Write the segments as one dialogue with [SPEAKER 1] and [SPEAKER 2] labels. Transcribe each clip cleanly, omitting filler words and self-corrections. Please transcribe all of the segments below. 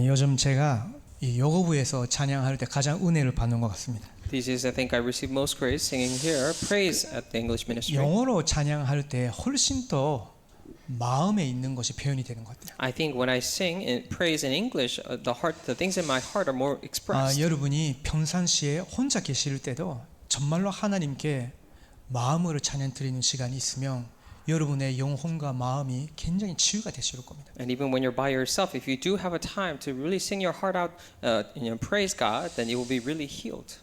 [SPEAKER 1] 요즘 제가 이 여고부에서 찬양할 때 가장 은혜를 받는 것 같습니다.
[SPEAKER 2] These days, I think I receive most praise singing here, praise at the English ministry.
[SPEAKER 1] 영어로 찬양할 때 훨씬 더 마음에 있는 것이 표현이 되는 것 같아요.
[SPEAKER 2] I think when I sing in praise in English, the things in my heart are more expressed.
[SPEAKER 1] 여러분이 평상시에 혼자 계실 때도 정말로 하나님께 마음으로 찬양 드리는 시간이 있으면 여러분의 영혼과 마음이 굉장히 치유가 되실 겁니다.
[SPEAKER 2] And even when you're by yourself, if you do have a time to really sing your heart out, praise God, then you will be really healed.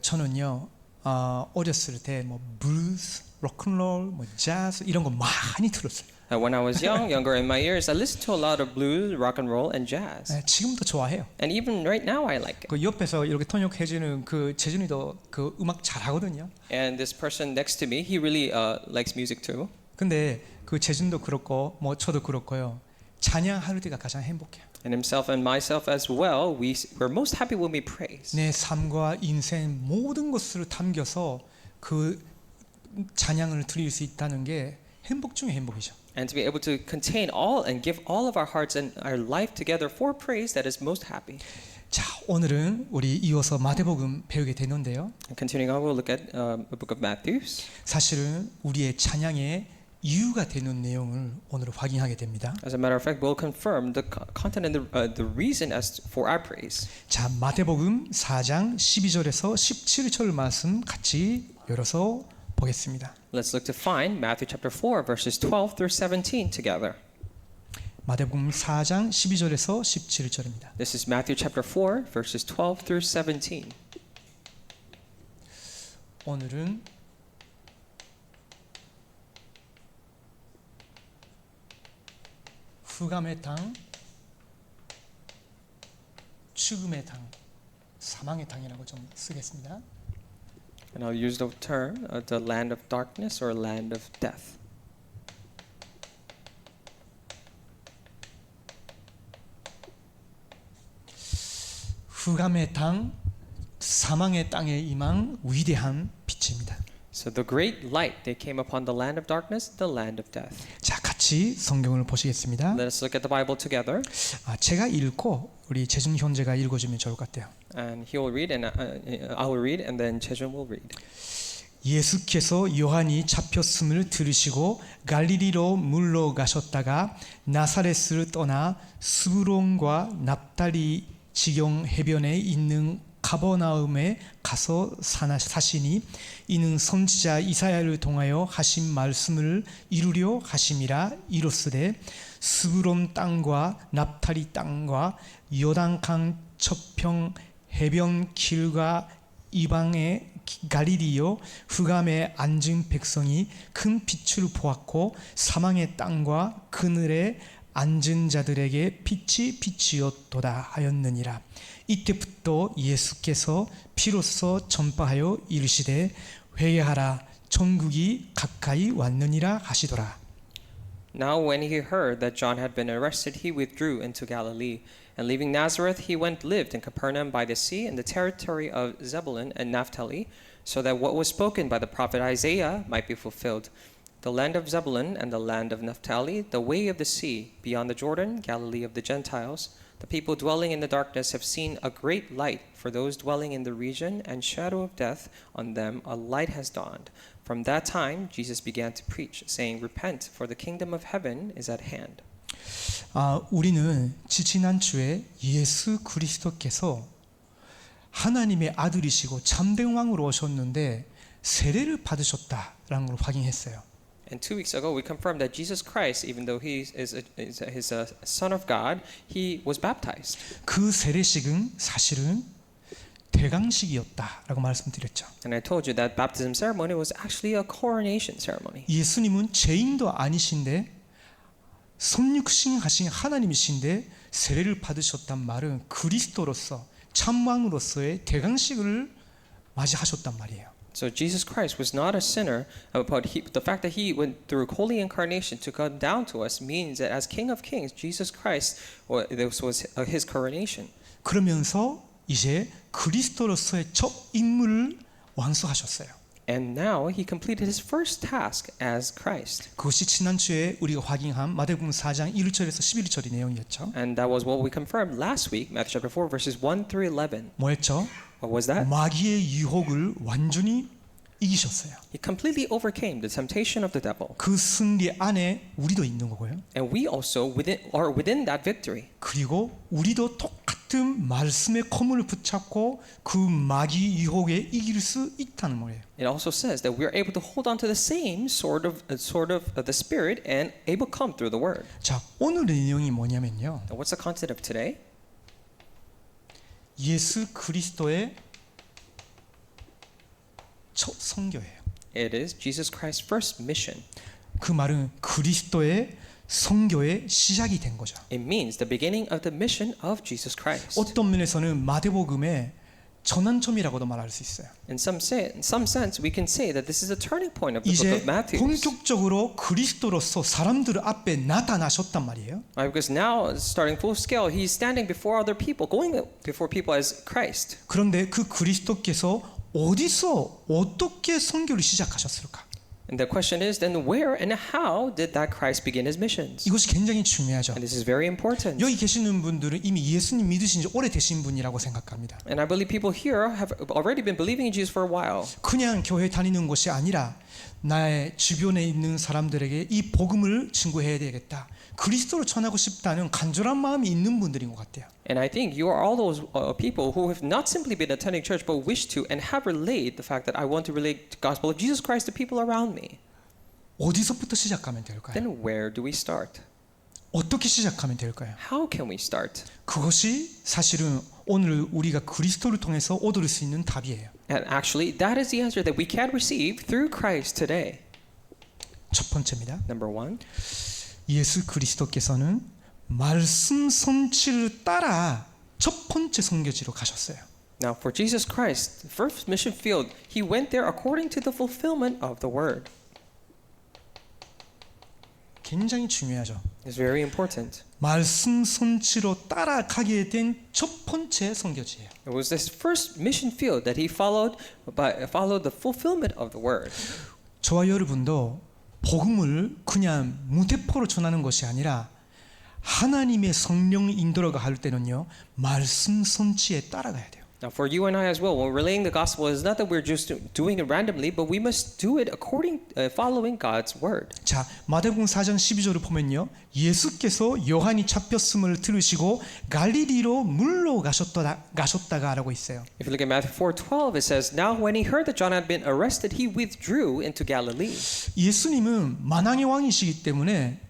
[SPEAKER 1] 저는요 어렸을 때 뭐 블루스, 로큰롤, 뭐 재즈 이런 거 많이 들었어요.
[SPEAKER 2] When I was younger in my years, I listened to a lot of blues, rock and roll, and jazz.
[SPEAKER 1] 지금도 좋아해요.
[SPEAKER 2] And even right now, I like it.
[SPEAKER 1] 그 옆에서 이렇게 통역해주는 그 재준이도 그 음악 잘하거든요.
[SPEAKER 2] And this person next to me, he really likes music too.
[SPEAKER 1] 근데 그 재준도 그렇고 뭐 저도 그렇고요. 찬양할 때가 가장 행복해요.
[SPEAKER 2] And himself and myself as well, we're most happy when we praise.
[SPEAKER 1] 내 삶과 인생 모든 것을 담겨서 그 찬양을 드릴 수 있다는 게 행복 중의 행복이죠.
[SPEAKER 2] And to be able to contain all and give all of our hearts and our life together for praise, that is most happy.
[SPEAKER 1] 자, 오늘은 우리 이어서 마태복음 배우게 되는데요.
[SPEAKER 2] And continuing on, we'll look at the book of Matthew.
[SPEAKER 1] 사실은 우리의 찬양의 이유가 되는 내용을 오늘 확인하게 됩니다.
[SPEAKER 2] As a matter of fact, we'll confirm the content and the reason as for our praise.
[SPEAKER 1] 자, 마태복음 4장 12절에서 17절 말씀 같이 열어서 보겠습니다.
[SPEAKER 2] Let's look to find Matthew chapter 4 verses 12 through 17 together.
[SPEAKER 1] 마태복음 4장 12절에서 17절입니다.
[SPEAKER 2] This is Matthew chapter 4 verses 12 through 17.
[SPEAKER 1] 오늘은 흑암의 땅, 죽음의 땅, 사망의 땅이라고 좀 쓰겠습니다.
[SPEAKER 2] And I'll use the term the land of darkness or land of death.
[SPEAKER 1] 흑암의 땅, 사망의 땅에 임한 위대한 빛입니다.
[SPEAKER 2] So the great light they came upon the land of darkness, the land of death.
[SPEAKER 1] 자, 같이 성경을 보시겠습니다.
[SPEAKER 2] Let us look at the Bible together.
[SPEAKER 1] 제가 읽고 우리 재준 형제가 읽어주면 좋을 것 같아요.
[SPEAKER 2] And he will read and I will read and then Chejun will read.
[SPEAKER 1] 예수께서 요한이 잡혔음을 들으시고 갈릴리로 물러가셨다가 나사렛을 떠나 스불론과 납달리 지경 해변에 있는 가버나움에 가서 사시니 이는 선지자 이사야를 통하여 하신 말씀을 이루려 하심이라. 이로쓰되 스불론 땅과 납달리 땅과 요단강 첩평 해변 길과 이방의 갈릴리요 흑암에 앉은 백성이 큰 빛을 보았고 사망의 땅과 그늘에 앉은 자들에게 빛이 빛이었도다 하였느니라. 이때부터 예수께서 비로소 전파하여 이르시되 회개하라 천국이 가까이 왔느니라 하시더라.
[SPEAKER 2] Now when he heard that John had been arrested, he withdrew into Galilee. And leaving Nazareth, he lived in Capernaum by the sea in the territory of Zebulun and Naphtali, so that what was spoken by the prophet Isaiah might be fulfilled. The land of Zebulun and the land of Naphtali, the way of the sea, beyond the Jordan, Galilee of the Gentiles. The people dwelling in the darkness have seen a great light. For those dwelling in the region and shadow of death, on them a light has dawned. From that time, Jesus began to preach, saying, Repent, for the kingdom of heaven is at hand.
[SPEAKER 1] 우리는 지난주에 예수 그리스도께서 하나님의 아들이시고 참된 왕으로 오셨는데 세례를 받으셨다라는 걸 확인했어요.
[SPEAKER 2] And 2 weeks ago, we confirmed that Jesus Christ, even though he is a son of God, he was baptized.
[SPEAKER 1] 그 세례식은 사실은 대강식이었다라고 말씀드렸죠.
[SPEAKER 2] And I told you that baptism ceremony was actually a coronation ceremony.
[SPEAKER 1] 예수님은 죄인도 아니신데 성육신하신 하나님이신데 세례를 받으셨단 말은 그리스도로서 참왕으로서의 대강식을 맞이하셨단 말이에요.
[SPEAKER 2] So Jesus Christ was not a sinner, but the fact that he went through holy incarnation to come down to us means that as King of Kings, Jesus Christ, this was his coronation.
[SPEAKER 1] 그러면서 이제 그리스도로서의 첫 임무를 완수하셨어요.
[SPEAKER 2] And now he completed his first task as Christ.
[SPEAKER 1] 그것이 지난주에 우리가 확인한 마태복음 4장 1절에서 11절의 내용이었죠.
[SPEAKER 2] And that was what we confirmed last week, Matthew chapter 4, verses 1 through 11.
[SPEAKER 1] 뭐였죠?
[SPEAKER 2] What was that?
[SPEAKER 1] 마귀의 유혹을 완전히 이기셨어요.
[SPEAKER 2] He completely overcame the temptation of the devil.
[SPEAKER 1] 그 승리 안에 우리도 있는 거고요.
[SPEAKER 2] And we also are within that victory.
[SPEAKER 1] 그리고 우리도 똑같은 말씀의 커문을 붙잡고 그 마귀 유혹에 이길 수 있다는 거예요.
[SPEAKER 2] It also says that we are able to hold on to the same sort of the spirit and able to come through the word.
[SPEAKER 1] 자, 오늘의 내용이 뭐냐면요.
[SPEAKER 2] Now, what's the content of today?
[SPEAKER 1] 예수 그리스도의 첫 선교예요.
[SPEAKER 2] It is Jesus Christ's first mission.
[SPEAKER 1] 그 말은 그리스도의 선교의 시작이 된 거죠.
[SPEAKER 2] It means the beginning of the mission of Jesus Christ.
[SPEAKER 1] 어떤 면에서는 마태복음의 전환점이라고도 말할 수 있어요.
[SPEAKER 2] In some sense, we can say that this is a turning point of the book
[SPEAKER 1] 이제
[SPEAKER 2] of Matthew.
[SPEAKER 1] 본격적으로 그리스도로서 사람들 앞에 나타나셨단 말이에요.
[SPEAKER 2] Because now, starting full scale, he's standing before other people, going before people as Christ.
[SPEAKER 1] 그런데 그 그리스도께서 어디서 어떻게 선교를 시작하셨을까?
[SPEAKER 2] And the question is then where and how did that Christ begin his missions?
[SPEAKER 1] 이것이 굉장히 중요하죠.
[SPEAKER 2] And this is very important.
[SPEAKER 1] 여기 계시는 분들은 이미 예수님 믿으신 지 오래되신 분이라고 생각합니다.
[SPEAKER 2] And I believe people here have already been believing in Jesus for a while.
[SPEAKER 1] 그냥 교회 다니는 것이 아니라 나의 주변에 있는 사람들에게 이 복음을 증거해야 되겠다. 그리스도를 전하고 싶다는 간절한 마음이 있는 분들인 것 같아요.
[SPEAKER 2] And I think you are all those people who have not simply been attending church but wish to and have relayed the fact that I want to relate the gospel of Jesus Christ to people around me.
[SPEAKER 1] 어디서부터 시작하면 될까요?
[SPEAKER 2] Then where do we start?
[SPEAKER 1] 어떻게 시작하면 될까요?
[SPEAKER 2] How can we start?
[SPEAKER 1] 그것이 사실은 오늘 우리가 그리스도를 통해서 얻을 수 있는 답이에요.
[SPEAKER 2] And actually, that is the answer that we can receive through Christ today.
[SPEAKER 1] 첫 번째입니다.
[SPEAKER 2] Number one,
[SPEAKER 1] 예수 그리스도께서는 말씀 성취를 따라 첫 번째 선교지로 가셨어요.
[SPEAKER 2] now for Jesus Christ, the first mission field, he went there according to the fulfillment of the word.
[SPEAKER 1] 굉장히 중요하죠.
[SPEAKER 2] It's very important.
[SPEAKER 1] 말씀 성취로 따라가게 된 첫 번째 선교지예요.
[SPEAKER 2] It was this first mission field that he followed the fulfillment of the word.
[SPEAKER 1] 저와 여러분도 복음을 그냥 무대포로 전하는 것이 아니라 하나님의 성령 인도로가 할 때는요 말씀 성취에 따라가야 돼요.
[SPEAKER 2] Now for you and I as well, when relaying the gospel, is not that we're just doing it randomly, but we must do it following God's word.
[SPEAKER 1] 자, 마태복음 4장 12절을 보면요. 예수께서 요한이 잡혔음을 들으시고 갈릴리로 물로 가셨다가라고 있어요.
[SPEAKER 2] If you look at Matthew 4:12, it says, "Now when he heard that John had been arrested, he withdrew into Galilee."
[SPEAKER 1] 예수님은 만왕의 왕이시기 때문에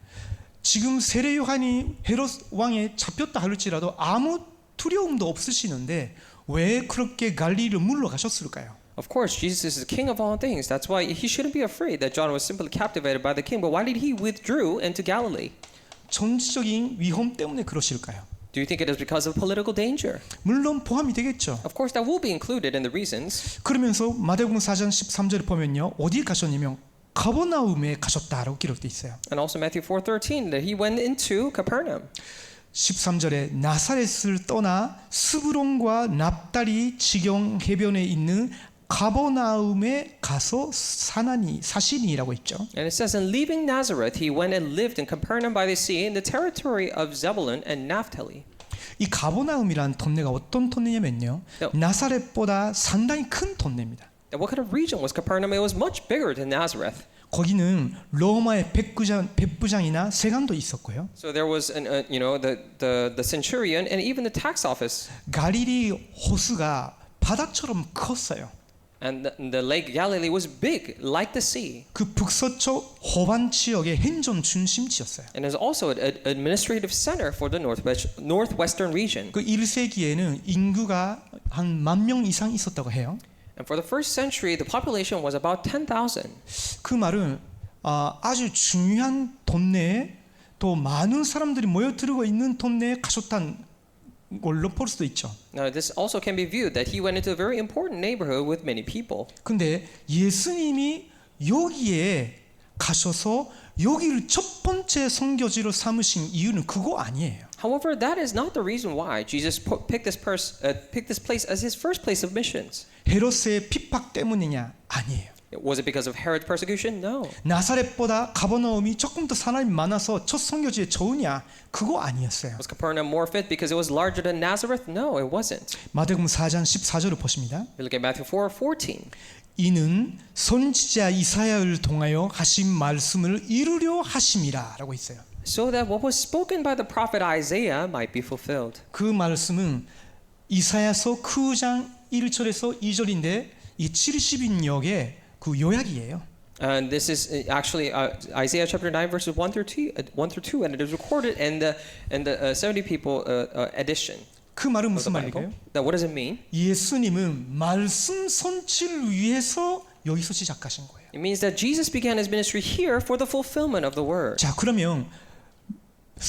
[SPEAKER 1] 지금 세례 요한이 헤롯 왕에 잡혔다 할지라도 아무 두려움도 없으시는데 왜 그렇게 갈릴리로 물러 가셨을까요?
[SPEAKER 2] Of course, Jesus is the king of all things. That's why he shouldn't be afraid that John was simply captivated by the king. But why did he withdrew into Galilee?
[SPEAKER 1] 정치적인 위험 때문에 그러실까요?
[SPEAKER 2] Do you think it is because of political danger?
[SPEAKER 1] 물론 포함이 되겠죠.
[SPEAKER 2] Of course, that will be included in the reasons.
[SPEAKER 1] 그러면서 마태복음 4장 13절에 보면요. 어디 가셨냐면 가버나움에 가셨다라고 기록돼 있어요.
[SPEAKER 2] And also Matthew 4:13, that he went into Capernaum.
[SPEAKER 1] 13절에 나사렛을 떠나 스브론과 납달리 지경 해변에 있는 가버나움에 가서 사시니라고 있죠.
[SPEAKER 2] And it says, and leaving Nazareth, he went and lived in Capernaum by the sea in the territory of Zebulun and Naphtali.
[SPEAKER 1] 이 가버나움이라는 동네가 어떤 동네냐면요. 나사렛보다 상당히 큰 동네입니다.
[SPEAKER 2] And what kind of region was Capernaum? It was much bigger than Nazareth.
[SPEAKER 1] 거기는 로마의 백부장이나 세관도 있었고요.
[SPEAKER 2] So there was the centurion and even the tax office.
[SPEAKER 1] 갈릴리 호수가 바다처럼 컸어요.
[SPEAKER 2] And the lake Galilee was big, like the sea.
[SPEAKER 1] 그 북서쪽 호반 지역의 행정 중심지였어요.
[SPEAKER 2] And is also an administrative center for the northwestern region.
[SPEAKER 1] 그 1세기에는 인구가 한 10,000명 이상 있었다고 해요.
[SPEAKER 2] And for the first century, the population was about 10,000.
[SPEAKER 1] 그 말은 아주 중요한 동네에 또 많은 사람들이 모여들고 있는 동네에 가셨다는 걸로 볼 수도 있죠.
[SPEAKER 2] Now, this also can be viewed that he went into a very important neighborhood with many people.
[SPEAKER 1] 근데 예수님이 여기에 가셔서 여기를 첫 번째 선교지로 삼으신 이유는 그거 아니에요.
[SPEAKER 2] However, that is not the reason why Jesus picked this place as his first place of missions.
[SPEAKER 1] 헤롯의 핍박 때문이냐? 아니에요.
[SPEAKER 2] Was it because of Herod's persecution? No.
[SPEAKER 1] 나사렛보다 가버나움이 조금 더 사람이 많아서 첫 선교지에 좋으냐? 그거 아니었어요.
[SPEAKER 2] Was Capernaum more fit because it was larger than Nazareth? No, it wasn't.
[SPEAKER 1] 마태복음 4장 14절을 보십니다.
[SPEAKER 2] We look at Matthew 4:14.
[SPEAKER 1] 이는 선지자 이사야를 통하여 하신 말씀을 이루려 하심이라라고 있어요.
[SPEAKER 2] So that what was spoken by the prophet Isaiah might be fulfilled.
[SPEAKER 1] 그 말씀은 이사야서 9장 1절에서 2절인데 이 70인역의 그 요약이에요.
[SPEAKER 2] And this is actually Isaiah chapter 9 verses 1 through 2, and it is recorded in the 70 people edition.
[SPEAKER 1] 그 말은
[SPEAKER 2] of the
[SPEAKER 1] 무슨
[SPEAKER 2] Bible.
[SPEAKER 1] 말일까요?
[SPEAKER 2] Now, what does it mean?
[SPEAKER 1] 예수님은 말씀 선취를 위해서 여기서 시작하신 거예요.
[SPEAKER 2] It means that Jesus began his ministry here for the fulfillment of the word.
[SPEAKER 1] 자, 그러면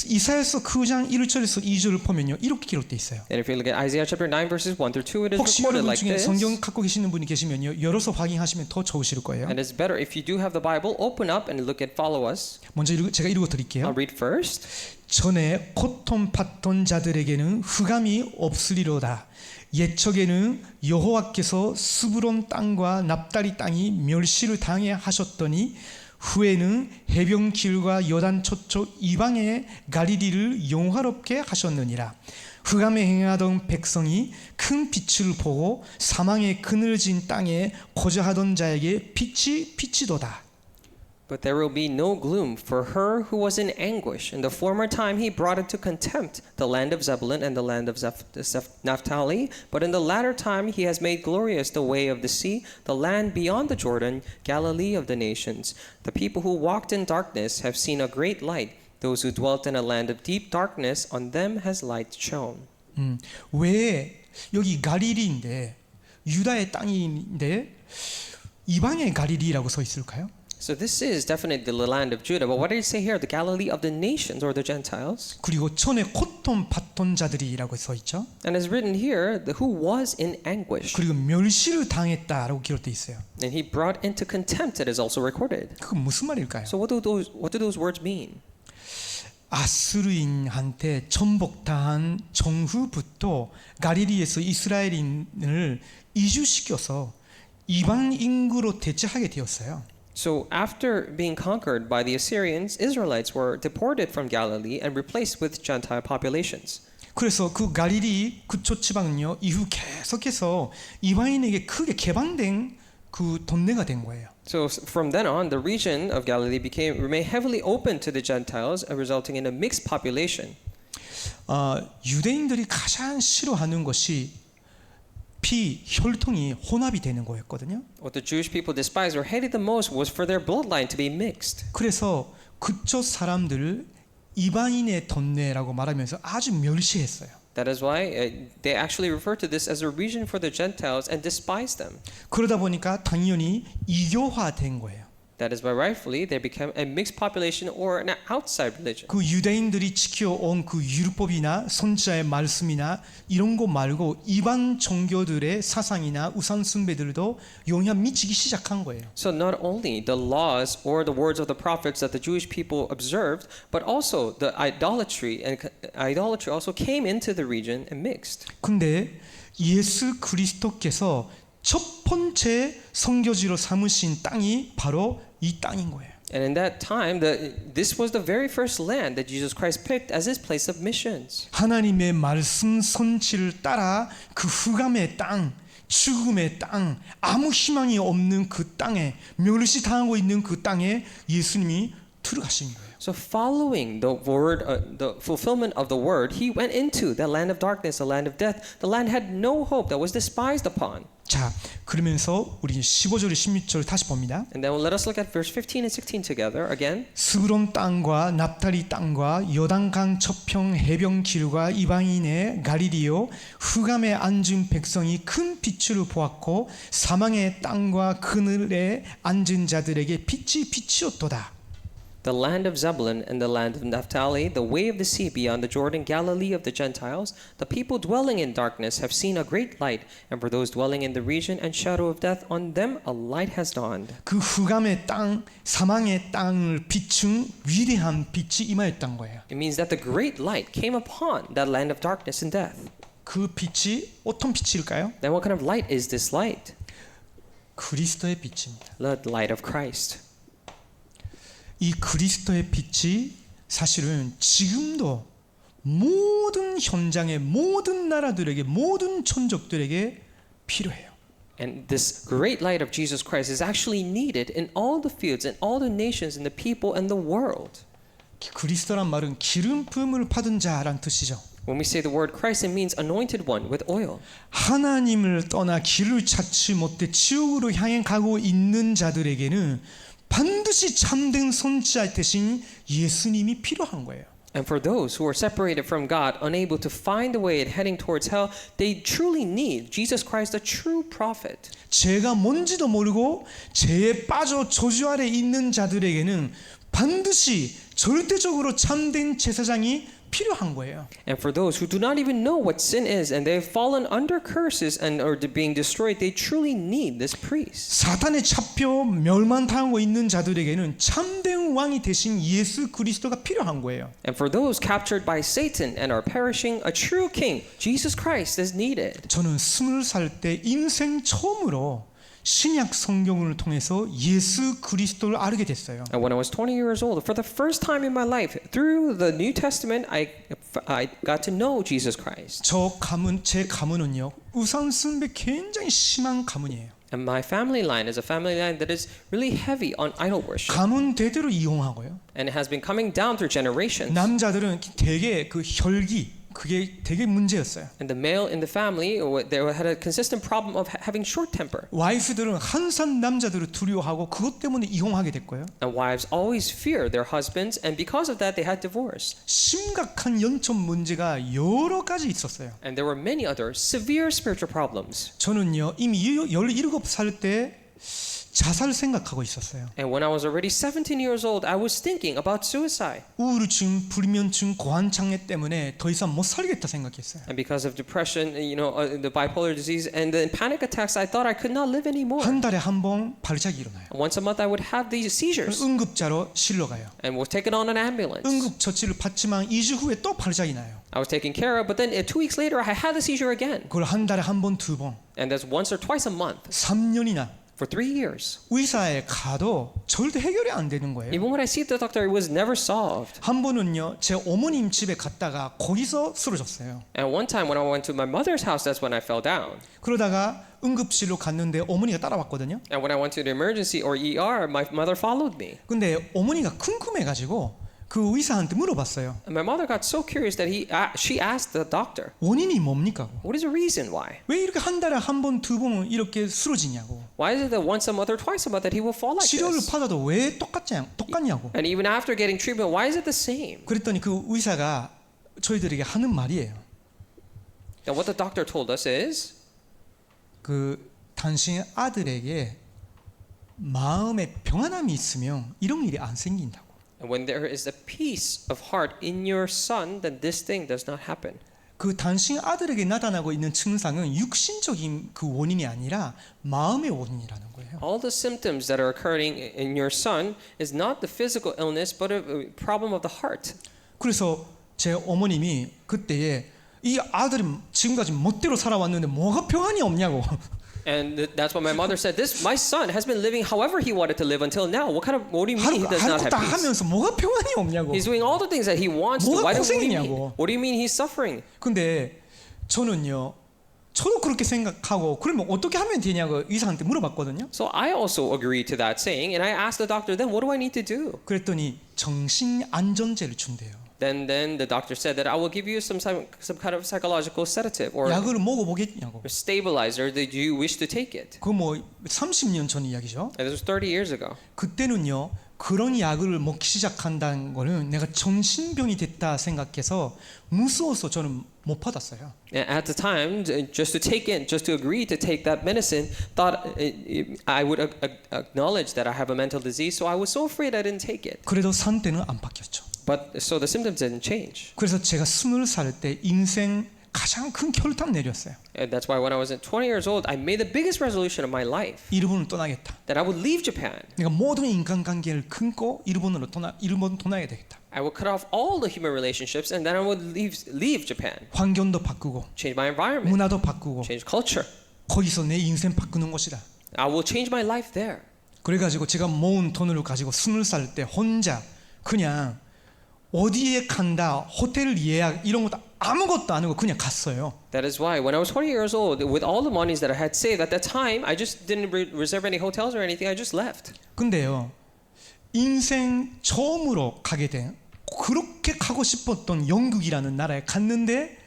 [SPEAKER 1] 이사야서 9장 1절에서 2절을 보면요. 이렇게 기록돼 있어요.
[SPEAKER 2] And if you look at Isaiah chapter 9 verses 1 through 2, it is
[SPEAKER 1] 혹시
[SPEAKER 2] recorded
[SPEAKER 1] 여러분
[SPEAKER 2] like
[SPEAKER 1] 중에
[SPEAKER 2] this.
[SPEAKER 1] 성경 갖고 계시는 분이 계시면요. 열어서 확인하시면 더 좋으실 거예요.
[SPEAKER 2] And it's better if you do have the Bible, open up and look at follow us.
[SPEAKER 1] 먼저 제가 읽어 드릴게요.
[SPEAKER 2] I'll read first.
[SPEAKER 1] 전에 고통받던 자들에게는 흑암이 없으리로다. 옛적에는 여호와께서 스브론 땅과 납달리 땅이 멸시를 당해 하셨더니 후에는 해변길과 요단 저쪽 이방의 갈릴리를 영화롭게 하셨느니라. 흑암에 행하던 백성이 큰 빛을 보고 사망의 그늘진 땅에 거주하던 자에게 빛이 비치도다.
[SPEAKER 2] But there will be no gloom for her who was in anguish. In the former time he brought into contempt the land of Zebulun and the land of Naphtali. But in the latter time he has made glorious the way of the sea, the land beyond the Jordan, Galilee of the nations. The people who walked in darkness have seen a great light. Those who dwelt in a land of deep darkness, on them has light shone.
[SPEAKER 1] 왜 여기 갈릴리인데 유다의 땅인데 이방의 갈릴리라고 써 있을까요?
[SPEAKER 2] So this is definitely the land of Judah. But what did it say here? The Galilee of the nations or the Gentiles?
[SPEAKER 1] 그리고 전에 고통받던 자들이라고 써 있죠.
[SPEAKER 2] And it's written here, who was in anguish.
[SPEAKER 1] 그리고 멸시를 당했다라고 기록돼 있어요.
[SPEAKER 2] And he brought into contempt, it is also recorded.
[SPEAKER 1] 그건 무슨 말일까요?
[SPEAKER 2] So what do those words mean?
[SPEAKER 1] 아스르인한테 전복당한 정후부터 갈릴리에서 이스라엘인을 이주시켜서 이방 인구로 대체하게 되었어요.
[SPEAKER 2] So after being conquered by the Assyrians, Israelites were deported from Galilee and replaced with Gentile populations.
[SPEAKER 1] 그래서 그 갈릴리 그쪽 지방은요 이후 계속해서 이방인에게 크게 개방된 그 동네가 된 거예요.
[SPEAKER 2] So from then on, the region of Galilee remained heavily open to the Gentiles, resulting in a mixed population.
[SPEAKER 1] 유대인들이 가장 싫어하는 것이 피 혈통이 혼합이 되는 거였거든요.
[SPEAKER 2] What the Jewish people despised or hated the most was for their bloodline to be mixed.
[SPEAKER 1] 그래서 그쪽 사람들을 이방인의 동네라고 말하면서 아주 멸시했어요.
[SPEAKER 2] That is why they actually refer to this as a region for the Gentiles and despise them.
[SPEAKER 1] 그러다 보니까 당연히 이교화된 거예요.
[SPEAKER 2] That is why rightfully they became a mixed population or an outside religion.
[SPEAKER 1] 그 유대인들이 지켜온 그 율법이나 선지자의 말씀이나 이런 거 말고 이방 종교들의 사상이나 우상 숭배들도 영향 미치기 시작한 거예요.
[SPEAKER 2] So not only the laws or the words of the prophets that the Jewish people observed, but also the idolatry also came into the region and mixed.
[SPEAKER 1] 근데 예수 그리스도께서 첫 번째 선교지로 삼으신 땅이 바로 이 땅인 거예요.
[SPEAKER 2] And in that time, this was the very first land that Jesus Christ picked as his place of missions.
[SPEAKER 1] 하나님의 말씀 선지를 따라 그 흑암의 땅, 죽음의 땅, 아무 희망이 없는 그 땅에 멸시당하고 있는 그 땅에 예수님이 들어가신 거예요.
[SPEAKER 2] So following the word, the fulfillment of the word, he went into the land of darkness, the land of death. The land had no hope, that was despised upon.
[SPEAKER 1] 자, 그러면서 우리 15절 16절 다시 봅니다.
[SPEAKER 2] And then let us look at verse 15 and 16 together again.
[SPEAKER 1] 스브론 땅과 납달리 땅과 요단강 저평 해변길과 이방인의 갈릴리요 흑암에 앉은 백성이 큰 빛을 보았고 사망의 땅과 그늘에 앉은 자들에게 빛이 비치었도다.
[SPEAKER 2] The land of Zebulun and the land of Naphtali, the way of the sea beyond the Jordan, Galilee of the Gentiles, the people dwelling in darkness have seen a great light, and for those dwelling in the region and shadow of death, on them a light has dawned.
[SPEAKER 1] 그 흑암의 땅, 사망의 땅을 비춘 위대한 빛이 임하였던 거예요.
[SPEAKER 2] It means that the great light came upon that land of darkness and death.
[SPEAKER 1] 그 빛이 어떤 빛일까요?
[SPEAKER 2] Then what kind of light is this light?
[SPEAKER 1] 그리스도의 빛입니다.
[SPEAKER 2] The light of Christ.
[SPEAKER 1] 이 그리스도의 빛이 사실은 지금도 모든 현장의 모든 나라들에게 모든 천족들에게 필요해요.
[SPEAKER 2] And this great light of Jesus Christ is actually needed in all the fields, in all the nations, in the people, and the world.
[SPEAKER 1] 그리스도란 말은 기름 부음을 받은 자란 뜻이죠.
[SPEAKER 2] When we say the word Christ, it means anointed one with oil.
[SPEAKER 1] 하나님을 떠나 길을 찾지 못해 지옥으로 향해 가고 있는 자들에게는 반드시 참된 선지자 대신 예수님이 필요한 거예요.
[SPEAKER 2] And for those who are separated from God, unable to find a way and heading towards hell, they truly need Jesus Christ, the true prophet.
[SPEAKER 1] 죄가 뭔지도 모르고 죄에 빠져 저주 아래 있는 자들에게는 반드시 절대적으로 참된 제사장이 필요한 거예요.
[SPEAKER 2] And for those who do not even know what sin is and they've fallen under curses and are being destroyed, they truly need this priest.
[SPEAKER 1] 사탄에 잡혀 멸망당하고 있는 자들에게는 참된 왕이 되신 예수 그리스도가 필요한 거예요.
[SPEAKER 2] And for those captured by Satan and are perishing, a true king, Jesus Christ, is needed.
[SPEAKER 1] 저는 20살 때 인생 처음으로 신약 성경을 통해서 예수 그리스도를 알게 됐어요.
[SPEAKER 2] And when I was 20 years old, for the first time in my life, through the New Testament, I got to know Jesus Christ.
[SPEAKER 1] 제 가문은요, 우상 숭배 굉장히 심한 가문이에요.
[SPEAKER 2] And my family line is a family line that is really heavy on idol worship.
[SPEAKER 1] 가문 대대로 이용하고요.
[SPEAKER 2] And it has been coming down through generations.
[SPEAKER 1] 남자들은 되게 그 혈기 그게 되게 문제였어요.
[SPEAKER 2] And the male in the family, they had a consistent problem of having short temper.
[SPEAKER 1] 와이프들은 항상 남자들을 두려워하고 그것 때문에 이혼하게 됐고요.
[SPEAKER 2] And wives always fear their husbands, and because of that, they had divorce.
[SPEAKER 1] 심각한 영적 문제가 여러 가지 있었어요.
[SPEAKER 2] And there were many other severe spiritual problems.
[SPEAKER 1] 저는요 이미 17살 때 자살 생각하고 있었어요.
[SPEAKER 2] And when I was already 17 years old, I was thinking about suicide.
[SPEAKER 1] 우울증, 불면증, 고환장애 때문에 더 이상 못 살겠다 생각했어요.
[SPEAKER 2] And because of depression, the bipolar disease, and the panic attacks, I thought I could not live anymore.
[SPEAKER 1] 한 달에 한 번 발작이 일어나요.
[SPEAKER 2] And once a month, I would have these seizures,
[SPEAKER 1] 응급자로 실려가요.
[SPEAKER 2] and was taken on an ambulance.
[SPEAKER 1] 응급처치를 받지만 2주 후에 또 발작이 나요.
[SPEAKER 2] I was taken care of, but then 2 weeks later, I had the seizure again.
[SPEAKER 1] 그걸 한 달에 한 번, 두 번,
[SPEAKER 2] And that's once or twice a month
[SPEAKER 1] 3년이나
[SPEAKER 2] for 3 years.
[SPEAKER 1] 의사에 가도 절대 해결이 안 되는 거예요.
[SPEAKER 2] Even when I see the doctor, it was never solved.
[SPEAKER 1] 한 번은요, 제 어머님 집에 갔다가 거기서 쓰러졌어요.
[SPEAKER 2] And one time when I went to my mother's house, that's when I fell down.
[SPEAKER 1] 그러다가 응급실로 갔는데 어머니가 따라왔거든요.
[SPEAKER 2] And when I went to the emergency or ER, my mother followed me.
[SPEAKER 1] 근데 어머니가 궁금해가지고 그 의사한테 물어봤어요.
[SPEAKER 2] And my mother got so curious that she asked the doctor,
[SPEAKER 1] 원인이 뭡니까?
[SPEAKER 2] what is the reason why?
[SPEAKER 1] 왜 이렇게 한 달에 한 번, 두 번 이렇게 쓰러지냐고.
[SPEAKER 2] Why is it that once a month or twice a month that he will fall like
[SPEAKER 1] 치료를
[SPEAKER 2] this?
[SPEAKER 1] 받아도 왜 똑같냐고.
[SPEAKER 2] And even after getting treatment, why is it the same?
[SPEAKER 1] 그랬더니 그 의사가 저희들에게 하는 말이에요.
[SPEAKER 2] And what the doctor told us is,
[SPEAKER 1] 그 당신 아들에게 마음에 평안함이 있으면 이런 일이 안 생긴다고.
[SPEAKER 2] and when there is a peace of heart in your son, then this thing does not happen.
[SPEAKER 1] 그 당신 아들에게 나타나고 있는 증상은 육신적인 그 원인이 아니라 마음의 원인이라는 거예요.
[SPEAKER 2] All the symptoms that are occurring in your son is not the physical illness, but a problem of the heart.
[SPEAKER 1] 그래서 제 어머님이 그때에 이 아들이 지금까지 멋대로 살아왔는데 뭐가 평안이 없냐고.
[SPEAKER 2] And that's what my mother said. My son has been living however he wanted to live until now. What do you mean he does not
[SPEAKER 1] 하루도
[SPEAKER 2] have
[SPEAKER 1] 다
[SPEAKER 2] peace?
[SPEAKER 1] 하면서 뭐가 평안이 없냐고.
[SPEAKER 2] He's doing all the things that he wants to.
[SPEAKER 1] 뭐가
[SPEAKER 2] What do you mean?
[SPEAKER 1] 고생이냐고.
[SPEAKER 2] What do you mean he's suffering?
[SPEAKER 1] 근데 저는요, 저도 그렇게 생각하고 그러면 어떻게 하면 되냐고 의사한테 물어봤거든요.
[SPEAKER 2] So I also agreed to that saying, and I asked the doctor, then what do I need to do?
[SPEAKER 1] 그랬더니 정신 안정제를 준대요.
[SPEAKER 2] Then the doctor said that I will give you some kind of psychological sedative or
[SPEAKER 1] 약을 먹어보겠냐고.
[SPEAKER 2] stabilizer. Do you wish to take it?
[SPEAKER 1] 그 뭐 30년 전 이야기죠.
[SPEAKER 2] And this was 30 years ago.
[SPEAKER 1] 그때는요, 그런 약을 먹기 시작한다는 거는 내가 정신병이 됐다 생각해서 무서워서 저는 못 받았어요.
[SPEAKER 2] And at the time, just to agree to take that medicine, thought I would acknowledge that I have a mental disease. So I was so afraid I didn't take it.
[SPEAKER 1] 그래도 상태는 안 바뀌었죠.
[SPEAKER 2] But so the symptoms didn't change.
[SPEAKER 1] 그래서 제가 20살 때 인생 가장 큰 결단 내렸어요.
[SPEAKER 2] And that's why when I was 20 years old, I made the biggest resolution of my life
[SPEAKER 1] 일본을 떠나겠다.
[SPEAKER 2] that I would leave Japan.
[SPEAKER 1] 내가 모든 인간관계를 끊고 일본 떠나야 되겠다.
[SPEAKER 2] I would cut off all the human relationships and then I would leave Japan.
[SPEAKER 1] 환경도 바꾸고
[SPEAKER 2] Change my environment.
[SPEAKER 1] 문화도 바꾸고
[SPEAKER 2] Change culture.
[SPEAKER 1] 거기서 내 인생 바꾸는 것이다.
[SPEAKER 2] I will change my life there.
[SPEAKER 1] 그래가지고 제가 모은 돈을 가지고 20살 때 혼자 그냥 어디에 간다, 호텔 예약 이런 것도 아무것도 안 하고 그냥 갔어요.
[SPEAKER 2] That is why when I was 20 years old, with all the monies that I had saved at that time, I just didn't reserve any hotels or anything. I just left.
[SPEAKER 1] 근데요, 인생 처음으로 가게 된 그렇게 가고 싶었던 영국이라는 나라에 갔는데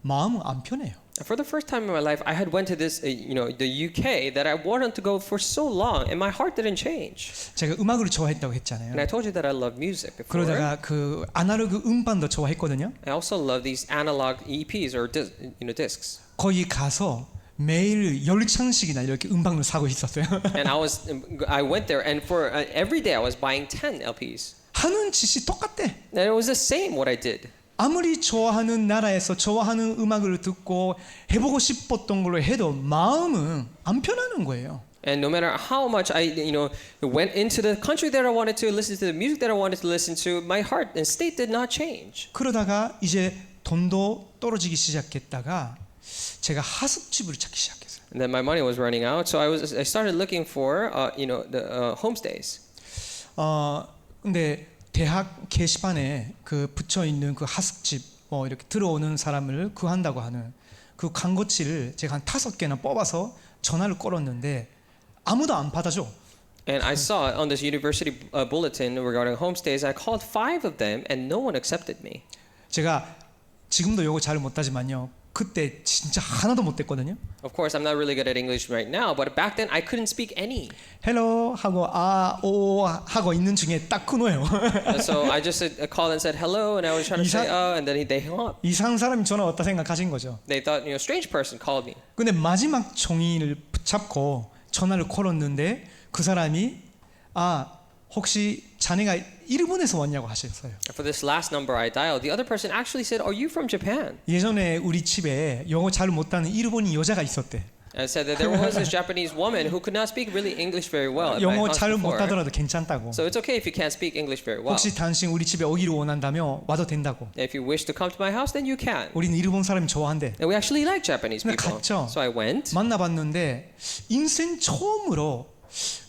[SPEAKER 1] 마음은 안 편해요.
[SPEAKER 2] For the first time in my life, I had went to this, the UK that I wanted to go for so long, and my heart didn't change.
[SPEAKER 1] 제가 음악을 좋아했다고 했잖아요.
[SPEAKER 2] And I told you that I love music before.
[SPEAKER 1] 그러다가 그 아날로그 음반도 좋아했거든요.
[SPEAKER 2] I also love these analog EPs or discs.
[SPEAKER 1] 거기 가서 매일 10장씩이나 이렇게 음반을 사고 있었어요.
[SPEAKER 2] And I went there, and for every day I was buying 10 LPs.
[SPEAKER 1] 하는 짓이 똑같대.
[SPEAKER 2] And it was the same what I did.
[SPEAKER 1] 아무리 좋아하는 나라에서 좋아하는 음악을 듣고 해보고 싶었던 걸로 해도 마음은 안 편하는 거예요.
[SPEAKER 2] And no matter how much I, went into the country that I wanted to listen to the music that I wanted to listen to, my heart and state did not change.
[SPEAKER 1] 그러다가 이제 돈도 떨어지기 시작했다가 제가 하숙집을 찾기 시작했어요.
[SPEAKER 2] And then my money was running out, so I started looking for, the homestays.
[SPEAKER 1] 근데 대학 게시판에 그 붙여 있는 그 하숙집 이렇게 들어오는 사람을 구한다고 하는 그 광고치를 제가 한 5개나 뽑아서 전화를 걸었는데 아무도 안 받아줘.
[SPEAKER 2] And I saw on this university bulletin regarding homestays, I called 5 of them, and no one accepted me.
[SPEAKER 1] 제가 지금도 이거 잘 못하지만요. 그때 진짜 하나도 못했거든요.
[SPEAKER 2] Of course, I'm not really good at English right now, but back then I couldn't speak any.
[SPEAKER 1] 헬로 하고 오 하고 있는 중에 딱 끊어요.
[SPEAKER 2] So I just called and said hello, and I was trying to say and then they hung up.
[SPEAKER 1] 이상한 사람이 전화 왔다 생각하신 거죠.
[SPEAKER 2] They thought, strange person called me.
[SPEAKER 1] 근데 마지막 종이를 붙잡고 전화를 걸었는데 그 사람이 혹시 자네가 일본에서 왔냐고 하셨어요.
[SPEAKER 2] For this last number I dialed, the other person actually said, "Are you from Japan?"
[SPEAKER 1] 예전에 우리 집에 영어 잘 못하는 일본인 여자가 있었대.
[SPEAKER 2] And said that there was this Japanese woman who could not speak really English very well. At my
[SPEAKER 1] 영어
[SPEAKER 2] house
[SPEAKER 1] 잘
[SPEAKER 2] before.
[SPEAKER 1] 못하더라도 괜찮다고.
[SPEAKER 2] So it's okay if you can't speak English very well.
[SPEAKER 1] 혹시 당신 우리 집에 오기를 원한다며 와도 된다고.
[SPEAKER 2] If you wish to come to my house, then you can.
[SPEAKER 1] 우리는 일본 사람이 좋아한대.
[SPEAKER 2] And we actually like Japanese
[SPEAKER 1] 근데
[SPEAKER 2] people.
[SPEAKER 1] 갔죠.
[SPEAKER 2] So I went.
[SPEAKER 1] 만나봤는데 인생 처음으로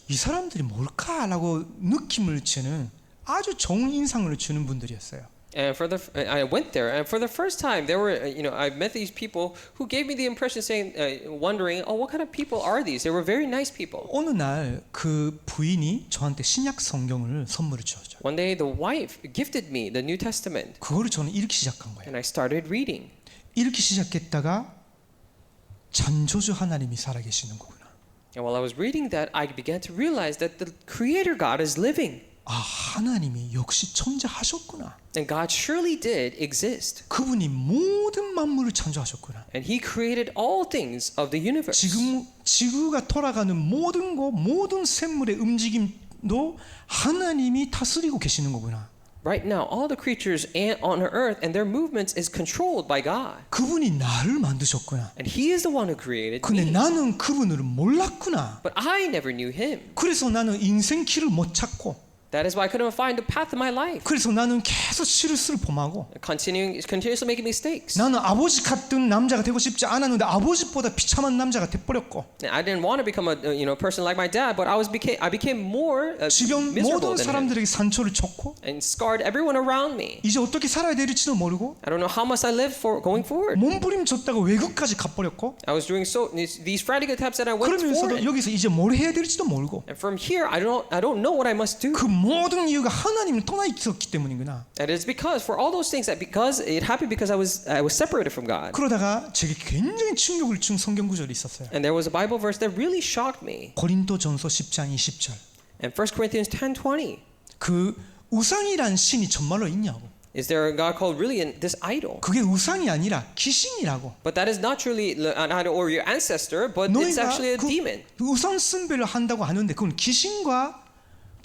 [SPEAKER 1] 이 사람들이 뭘까라고 느낌을 주는 아주 좋은 인상을 주는 분들이었어요.
[SPEAKER 2] And I went there, and for the first time, there were, I met these people who gave me the impression, saying, wondering, what kind of people are these? They were very nice people.
[SPEAKER 1] 어느 날 그 부인이 저한테 신약 성경을 선물을 주었죠.
[SPEAKER 2] One day, the wife gifted me the New Testament,
[SPEAKER 1] 그거를 저는 읽기 시작한 거예요.
[SPEAKER 2] and I started reading.
[SPEAKER 1] 읽기 시작했다가 창조주 하나님이 살아계시는 거구나.
[SPEAKER 2] And while I was reading that, I began to realize that the Creator God is living.
[SPEAKER 1] 하나님이 역시 존재하셨구나.
[SPEAKER 2] And God surely did exist.
[SPEAKER 1] 그분이 모든 만물을 창조하셨구나.
[SPEAKER 2] And He created all things of the universe.
[SPEAKER 1] 지금 지구가 돌아가는 모든 생물의 움직임도 하나님이 다스리고 계시는 거구나.
[SPEAKER 2] Right now, all the creatures on earth and their movements is controlled by God.
[SPEAKER 1] 그분이 나를 만드셨구나.
[SPEAKER 2] And He is the one who created
[SPEAKER 1] 근데
[SPEAKER 2] me.
[SPEAKER 1] 나는 그분을 몰랐구나.
[SPEAKER 2] But I never knew Him.
[SPEAKER 1] 그래서 나는 인생 길을 못 찾고
[SPEAKER 2] That is why I couldn't find the path of my life.
[SPEAKER 1] 그래서 나는 계속 실수를 범하고
[SPEAKER 2] Continuously making mistakes.
[SPEAKER 1] 나는 아버지 같은 남자가 되고 싶지 않았는데 아버지보다 비참한 남자가 돼버렸고
[SPEAKER 2] I didn't want to become a person like my dad, but I became more
[SPEAKER 1] 주변
[SPEAKER 2] miserable
[SPEAKER 1] 모든
[SPEAKER 2] than him
[SPEAKER 1] 사람들에게 상처를 줬고
[SPEAKER 2] and scarred everyone around me.
[SPEAKER 1] 이제 어떻게 살아야 될지도 모르고
[SPEAKER 2] I don't know how must I live for going forward.
[SPEAKER 1] 몸부림쳤다가 외국까지 가버렸고
[SPEAKER 2] I was doing these frantic attempts that I went
[SPEAKER 1] 그러면서도
[SPEAKER 2] for.
[SPEAKER 1] 여기서 이제 뭘 해야 될지도 모르고
[SPEAKER 2] And from here, I don't know what I must do.
[SPEAKER 1] 그 모든 이유가 하나님을 떠나 있었기 때문이구나.
[SPEAKER 2] And it's because for all those things because it happened because I was separated from God.
[SPEAKER 1] 그러다가 제게 굉장히 충격을 준 성경 구절이 있었어요.
[SPEAKER 2] And there was a Bible verse that really shocked me.
[SPEAKER 1] 고린도전서 10장 20절.
[SPEAKER 2] And 1 Corinthians 10:20.
[SPEAKER 1] 그 우상이란 신이 정말로 있냐고.
[SPEAKER 2] Is there a God called really this idol?
[SPEAKER 1] 그게 우상이 아니라 귀신이라고.
[SPEAKER 2] But that is not truly an idol or your ancestor, but it's
[SPEAKER 1] 너희가
[SPEAKER 2] actually a demon.
[SPEAKER 1] 그 우상 숭배를 한다고 하는데 그건 귀신과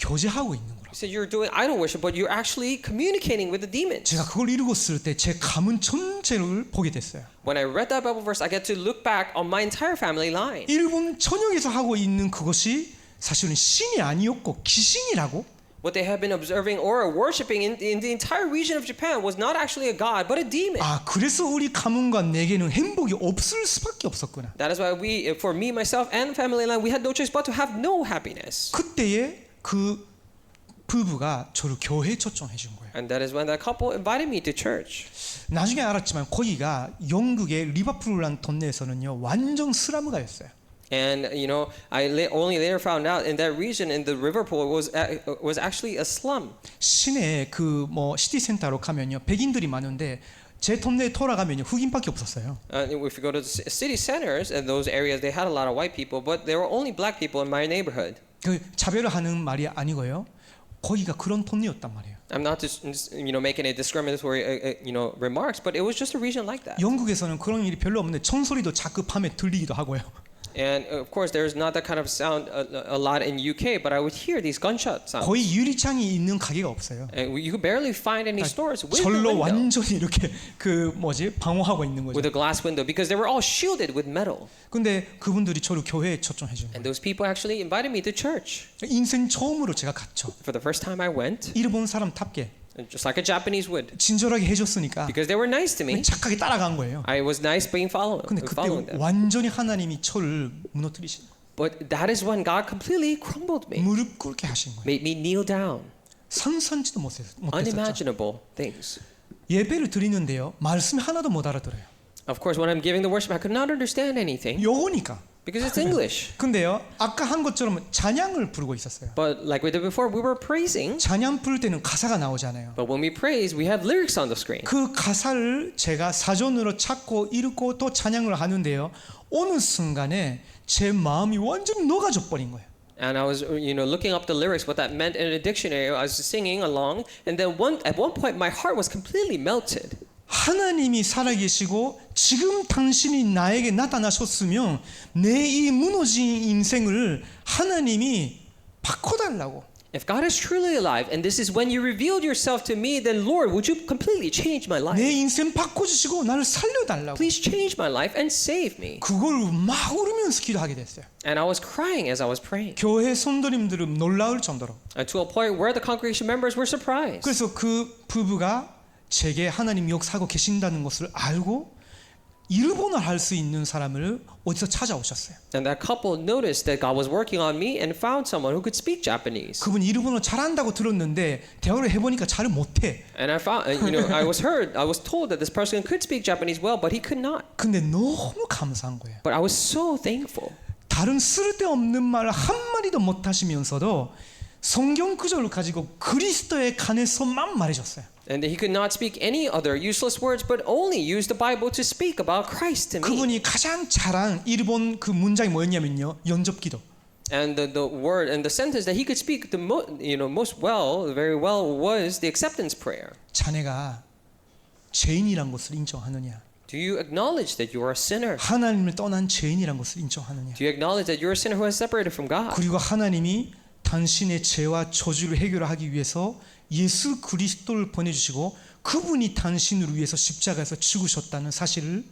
[SPEAKER 1] 교제하고 있는 거라고.
[SPEAKER 2] You said you're doing idol worship, but you're actually communicating with the demons.
[SPEAKER 1] 제가 그걸 읽었을 때 제 가문 전체를 보게 됐어요.
[SPEAKER 2] When I read that Bible verse, I get to look back on my entire family line.
[SPEAKER 1] 일본 전역에서 하고 있는 그것이 사실은 신이 아니었고 귀신이라고.
[SPEAKER 2] What they had been observing or worshiping in the entire region of Japan was not actually a god, but a demon.
[SPEAKER 1] 아, 그래서 우리 가문과 내게는 행복이 없을 수밖에 없었구나.
[SPEAKER 2] That is why for me, myself, and family line, we had no choice but to have no happiness.
[SPEAKER 1] 그때에 그 부부가 저를 교회에 초청해 준 거예요.
[SPEAKER 2] And that is when that couple invited me to church.
[SPEAKER 1] 나중에 알았지만 거기가 영국의 리버풀이라는 동네에서는요 완전 슬럼가였어요.
[SPEAKER 2] And I only later found out in that region in the Liverpool was actually a slum.
[SPEAKER 1] 시내 그 뭐 시티 센터로 가면요 백인들이 많은데 제 동네에 돌아가면요 흑인밖에 없었어요.
[SPEAKER 2] If you go to the city centers and those areas, they had a lot of white people, but there were only black people in my neighborhood.
[SPEAKER 1] 그 자별을 하는 말이 아니고요. 거기가 그런 동네였단 말이에요.
[SPEAKER 2] I'm not just making a discriminatory remarks, but it was just a region like that.
[SPEAKER 1] 영국에서는 그런 일이 별로 없는데 총소리도 자꾸 밤에 들리기도 하고요.
[SPEAKER 2] And of course, there's not that kind of sound a lot in UK, but I would hear these gunshot sounds.
[SPEAKER 1] 거의 유리창이 있는 가게가 없어요.
[SPEAKER 2] And you could barely find any stores with a
[SPEAKER 1] 절로
[SPEAKER 2] window,
[SPEAKER 1] 완전히 이렇게 그 뭐지 방어하고 있는 거죠.
[SPEAKER 2] with a glass window, because they were all shielded with metal.
[SPEAKER 1] 근데 그분들이 저를 교회에 초청해 준
[SPEAKER 2] And
[SPEAKER 1] 거예요.
[SPEAKER 2] those people actually invited me to church.
[SPEAKER 1] 인생 처음으로 제가 갔죠.
[SPEAKER 2] For the first time I went,
[SPEAKER 1] 일본 사람답게
[SPEAKER 2] just like a Japanese would,
[SPEAKER 1] 친절하게 해줬으니까
[SPEAKER 2] because they were nice to me.
[SPEAKER 1] 착하게 따라간 거예요.
[SPEAKER 2] I was nice being following
[SPEAKER 1] 근데 그때
[SPEAKER 2] them.
[SPEAKER 1] 완전히 하나님이 저를 무너뜨리신 거예요.
[SPEAKER 2] But that is when God completely crumbled me,
[SPEAKER 1] 무릎 꿇게 하신 거예요.
[SPEAKER 2] made me kneel down.
[SPEAKER 1] 상상지도 못했었죠.
[SPEAKER 2] Unimaginable things.
[SPEAKER 1] 예배를 드리는데요. 말씀 하나도 못 알아들어요.
[SPEAKER 2] Of course, when I'm giving the worship, I could not understand anything
[SPEAKER 1] 영어니까.
[SPEAKER 2] because it's English.
[SPEAKER 1] 근데요. 아까 한 것처럼 찬양을 부르고 있었어요.
[SPEAKER 2] But like we did before, we were praising.
[SPEAKER 1] 찬양 부를 때는 가사가 나오잖아요.
[SPEAKER 2] But when we praise, we have lyrics on the screen.
[SPEAKER 1] 그 가사를 제가 사전으로 찾고 읽고 또 찬양을 하는데요. 어느 순간에 제 마음이 완전히 녹아져 버린 거예요.
[SPEAKER 2] And I was, looking up the lyrics, what that meant in a dictionary. I was singing along, and then at one point, my heart was completely melted.
[SPEAKER 1] 하나님이 살아계시고 지금 당신이 나에게 나타나셨으면 내 이 무너진 인생을 하나님이 바꿔달라고.
[SPEAKER 2] If God is truly alive, and this is when you revealed yourself to me, then Lord, would you completely change my life?
[SPEAKER 1] 내 인생 바꿔주시고 나를 살려달라고.
[SPEAKER 2] Please change my life and save me.
[SPEAKER 1] 그걸 막 울으면서 기도하게 됐어요.
[SPEAKER 2] And I was crying as I was praying,
[SPEAKER 1] 교회 성도님들은 놀라울 정도로.
[SPEAKER 2] to a point where the congregation members were surprised.
[SPEAKER 1] 그래서 그 부부가 제게 하나님 역사하고 계신다는 것을 알고 일본어 할 수 있는 사람을 어디서 찾아오셨어요.
[SPEAKER 2] And that couple noticed that God was working on me and found someone who could speak Japanese.
[SPEAKER 1] 그분 일본어 잘한다고 들었는데 대화를 해보니까 잘 못해.
[SPEAKER 2] And I found, I was told that this person could speak Japanese well, but he could not.
[SPEAKER 1] 근데 너무 감사한 거예요.
[SPEAKER 2] But I was so thankful.
[SPEAKER 1] 다른 쓸데없는 말 한마디도 못 하시면서도 성경 구절을 가지고 그리스도에 관해서만 말해줬어요.
[SPEAKER 2] And he could not speak any other useless words, but only use the Bible to speak about Christ to me.
[SPEAKER 1] 그분이 가장 잘한 일본 그 문장이 뭐였냐면요. 연접기도.
[SPEAKER 2] And the word and the sentence that he could speak the very well was the acceptance prayer.
[SPEAKER 1] 자네가 죄인이란 것을 인정하느냐?
[SPEAKER 2] Do you acknowledge that you are a sinner?
[SPEAKER 1] 하나님을 떠난 죄인이란 것을 인정하느냐?
[SPEAKER 2] Do you acknowledge that you're a sinner who has separated from God?
[SPEAKER 1] 그리고 하나님이 당신의 죄와 저주를 해결하기 위해서 예수 그리스도를 보내주시고 그분이 당신을 위해서 십자가에서 죽으셨다는 사실을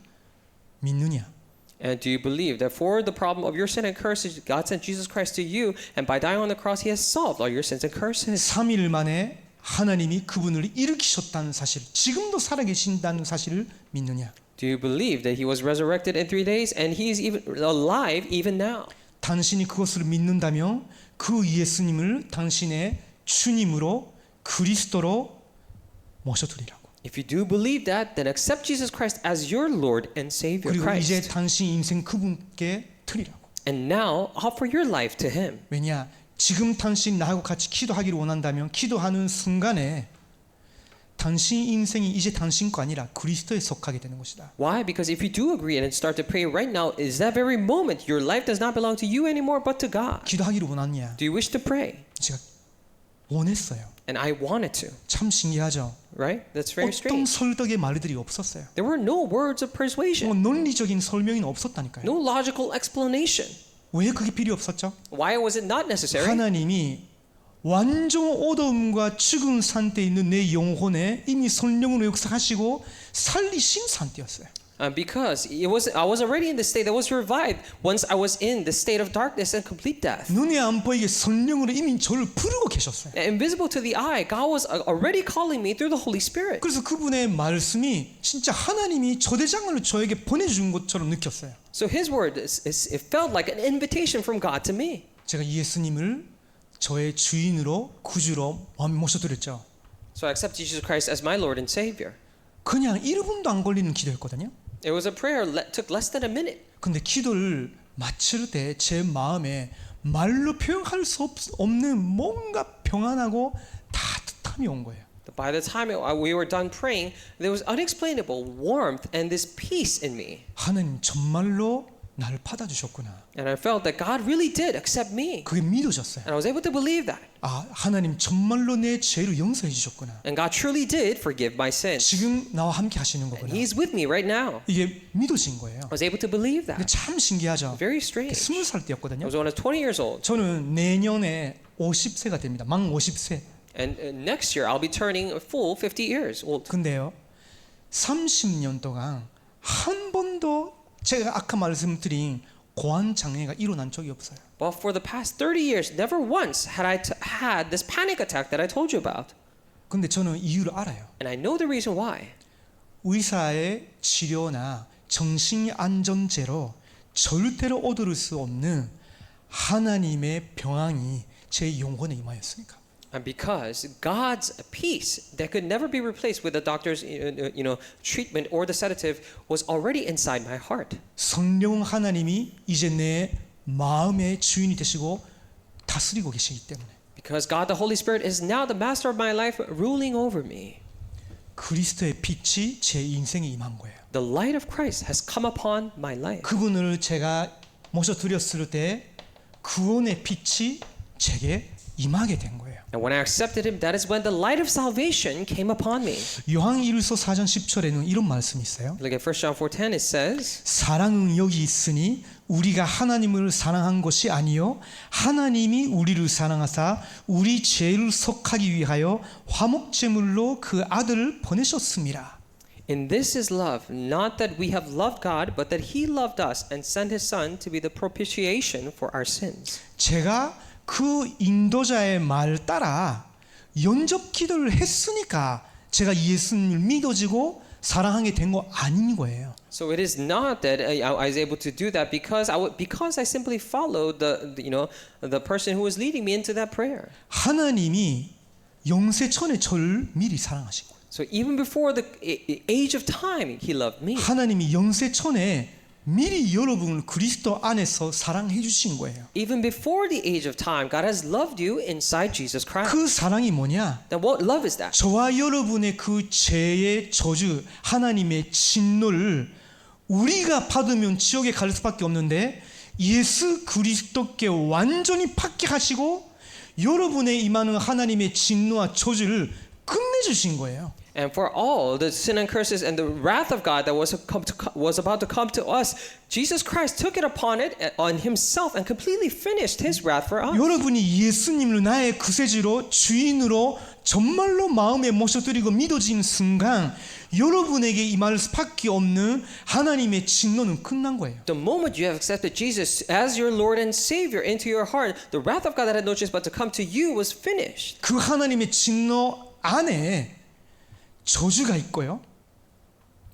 [SPEAKER 1] 믿느냐?
[SPEAKER 2] And do you believe that for the problem of your sin and curses, God sent Jesus Christ to you, and by dying on the cross, He has solved all your sins and curses?
[SPEAKER 1] 3일 만에 하나님이 그분을 일으키셨다는 사실, 지금도 살아계신다는 사실을 믿느냐?
[SPEAKER 2] Do you believe that He was resurrected in 3 days, and He is even alive even now?
[SPEAKER 1] 당신이 그것을 믿는다면 그 예수님을 당신의 주님으로 그리스도로 모셔드리라고.
[SPEAKER 2] If you do believe that, then accept Jesus Christ as your Lord and Savior
[SPEAKER 1] 그리고 이제
[SPEAKER 2] Christ.
[SPEAKER 1] 당신 인생 그분께 드리라고.
[SPEAKER 2] And now offer your life to Him.
[SPEAKER 1] 왜냐? 지금 당신 나하고 같이 기도하기를 원한다면 기도하는 순간에 당신 인생이 이제 당신 거 아니라 그리스도에 속하게 되는 것이다.
[SPEAKER 2] Why? Because if you do agree and start to pray right now, is that very moment your life does not belong to you anymore but to God?
[SPEAKER 1] 기도하기를 원하냐?
[SPEAKER 2] Do you wish to pray?
[SPEAKER 1] 제가 원했어요.
[SPEAKER 2] And I wanted to.
[SPEAKER 1] 참 신기하죠.
[SPEAKER 2] Right? That's very
[SPEAKER 1] 어떤
[SPEAKER 2] strange.
[SPEAKER 1] 설득의 말들이 없었어요.
[SPEAKER 2] There were no words of persuasion.
[SPEAKER 1] 논리적인 설명이 없었다니까요.
[SPEAKER 2] No logical explanation.
[SPEAKER 1] 왜 그게 필요 없었죠?
[SPEAKER 2] Why was it not necessary?
[SPEAKER 1] 하나님이 완전 어두움과 죽은 상태에 있는 내 영혼에 이미 성령으로 역사하시고 살리신 상태였어요.
[SPEAKER 2] Because I was already in the state that was revived once I was in the state of darkness and complete death.
[SPEAKER 1] 눈에 안 보이게 성령으로 이미 저를 부르고 계셨어요.
[SPEAKER 2] Invisible to the eye, God was already calling me through the Holy Spirit.
[SPEAKER 1] 그래서 그분의 말씀이 진짜 하나님이 저대장을 저에게 보내준 것처럼 느꼈어요.
[SPEAKER 2] So His word, it felt like an invitation from God to me.
[SPEAKER 1] 제가 예수님을 저의 주인으로 구주로 모셔드렸죠.
[SPEAKER 2] So I accept Jesus Christ as my Lord and Savior.
[SPEAKER 1] 그냥 1분도 안 걸리는 기도였거든요.
[SPEAKER 2] It was a prayer that took less than a minute.
[SPEAKER 1] 근데 기도를 마칠 때 제 마음에 말로 표현할 수 없는 뭔가 평안하고 따뜻함이 온 거예요.
[SPEAKER 2] By the time we were done praying, there was unexplainable warmth and this peace in me.
[SPEAKER 1] 하나님 정말로 나를 받아주셨구나.
[SPEAKER 2] And I felt that God really did accept me.
[SPEAKER 1] 그게 믿어졌어요.
[SPEAKER 2] And I was able to believe that.
[SPEAKER 1] 아, 하나님 정말로 내 죄를 용서해 주셨구나.
[SPEAKER 2] And God truly did forgive my sins.
[SPEAKER 1] 지금 나와 함께 하시는
[SPEAKER 2] And
[SPEAKER 1] 거구나.
[SPEAKER 2] He's with me right now.
[SPEAKER 1] 이게 믿어진 거예요.
[SPEAKER 2] I was able to believe
[SPEAKER 1] 근데
[SPEAKER 2] that.
[SPEAKER 1] 참 신기하죠.
[SPEAKER 2] Very strange.
[SPEAKER 1] 20살
[SPEAKER 2] I
[SPEAKER 1] 때였거든요.
[SPEAKER 2] was when I was 20 years old.
[SPEAKER 1] 저는 내년에 50세가 됩니다. 만 50세.
[SPEAKER 2] And next year, I'll be turning a full 50 years old.
[SPEAKER 1] 근데요, 30년 동안 한 번도 제가 아까 말씀드린 고환 장애가 일어난 적이 없어요.
[SPEAKER 2] But for the past 30 years, never once had I had this panic attack that I told you about.
[SPEAKER 1] 근데 저는 이유를 알아요.
[SPEAKER 2] And I know the reason why.
[SPEAKER 1] 의사의 치료나 정신 안전제로 절대로 얻을 수 없는 하나님의 평안이 제 영혼에 임하였으니까.
[SPEAKER 2] And because God's peace that could never be replaced with the doctor's treatment or the sedative was already inside my heart.
[SPEAKER 1] 성령 하나님이 이제 내 마음의 주인이 되시고 다스리고 계시기 때문에
[SPEAKER 2] Because God the Holy Spirit is now the master of my life, ruling over me.
[SPEAKER 1] 그리스도의 빛이 제 인생에 임한 거예요.
[SPEAKER 2] The light of Christ has come upon my life.
[SPEAKER 1] 그분을 제가 모셔드렸을 때 구원의 빛이 제게 임하게 된 거예요.
[SPEAKER 2] And when I accepted Him, that is when the light of salvation came upon me.
[SPEAKER 1] 요한일서 4장 10절에는 이런 말씀이 있어요.
[SPEAKER 2] Look at 1 John 4:10. It says,
[SPEAKER 1] 사랑은 여기 있으니 우리가 하나님을 사랑한 것이 아니요 하나님이 우리를 사랑하사 우리 죄를 속하기 위하여 화목제물로 그 아들을 보내셨습니다.
[SPEAKER 2] In this is love, not that we have loved God, but that He loved us and sent His Son to be the propitiation for our sins.
[SPEAKER 1] 제가 그 인도자의 말 따라 연접 기도를 했으니까 제가 예수님을 믿어지고 사랑하게 된 거 아닌 거예요.
[SPEAKER 2] So it is not that I was able to do that because I simply followed the person who was leading me into that prayer.
[SPEAKER 1] 하나님이 영세천에 저를 미리 사랑하신 거예요.
[SPEAKER 2] So even before the age of time, He loved me.
[SPEAKER 1] 하나님이 영세천에 미리 여러분을 그리스도 안에서 사랑해 주신 거예요.
[SPEAKER 2] Even before the age of time, God has loved you inside Jesus Christ.
[SPEAKER 1] 그 사랑이 뭐냐?
[SPEAKER 2] Then what love is that?
[SPEAKER 1] 저와 여러분의 그 죄의 저주, 하나님의 진노를 우리가 받으면 지옥에 갈 수밖에 없는데 예수 그리스도께 완전히 받게 하시고 여러분의 임하는 하나님의 진노와 저주를 끝내주신 거예요.
[SPEAKER 2] And for all the sin and curses and the wrath of God that was about to come to us, Jesus Christ took it upon Himself and completely finished His wrath for us.
[SPEAKER 1] 여러분이 예수님을 나의 구세주로 주인으로 정말로 마음에 모셔드리고 믿어진 순간 여러분에게 임할 수밖에 없는 하나님의 진노는 끝난 거예요.
[SPEAKER 2] The moment you have accepted Jesus as your Lord and Savior into your heart, the wrath of God that had no choice but to come to you was finished.
[SPEAKER 1] 그 하나님의 진노 안에 저주가 있고요.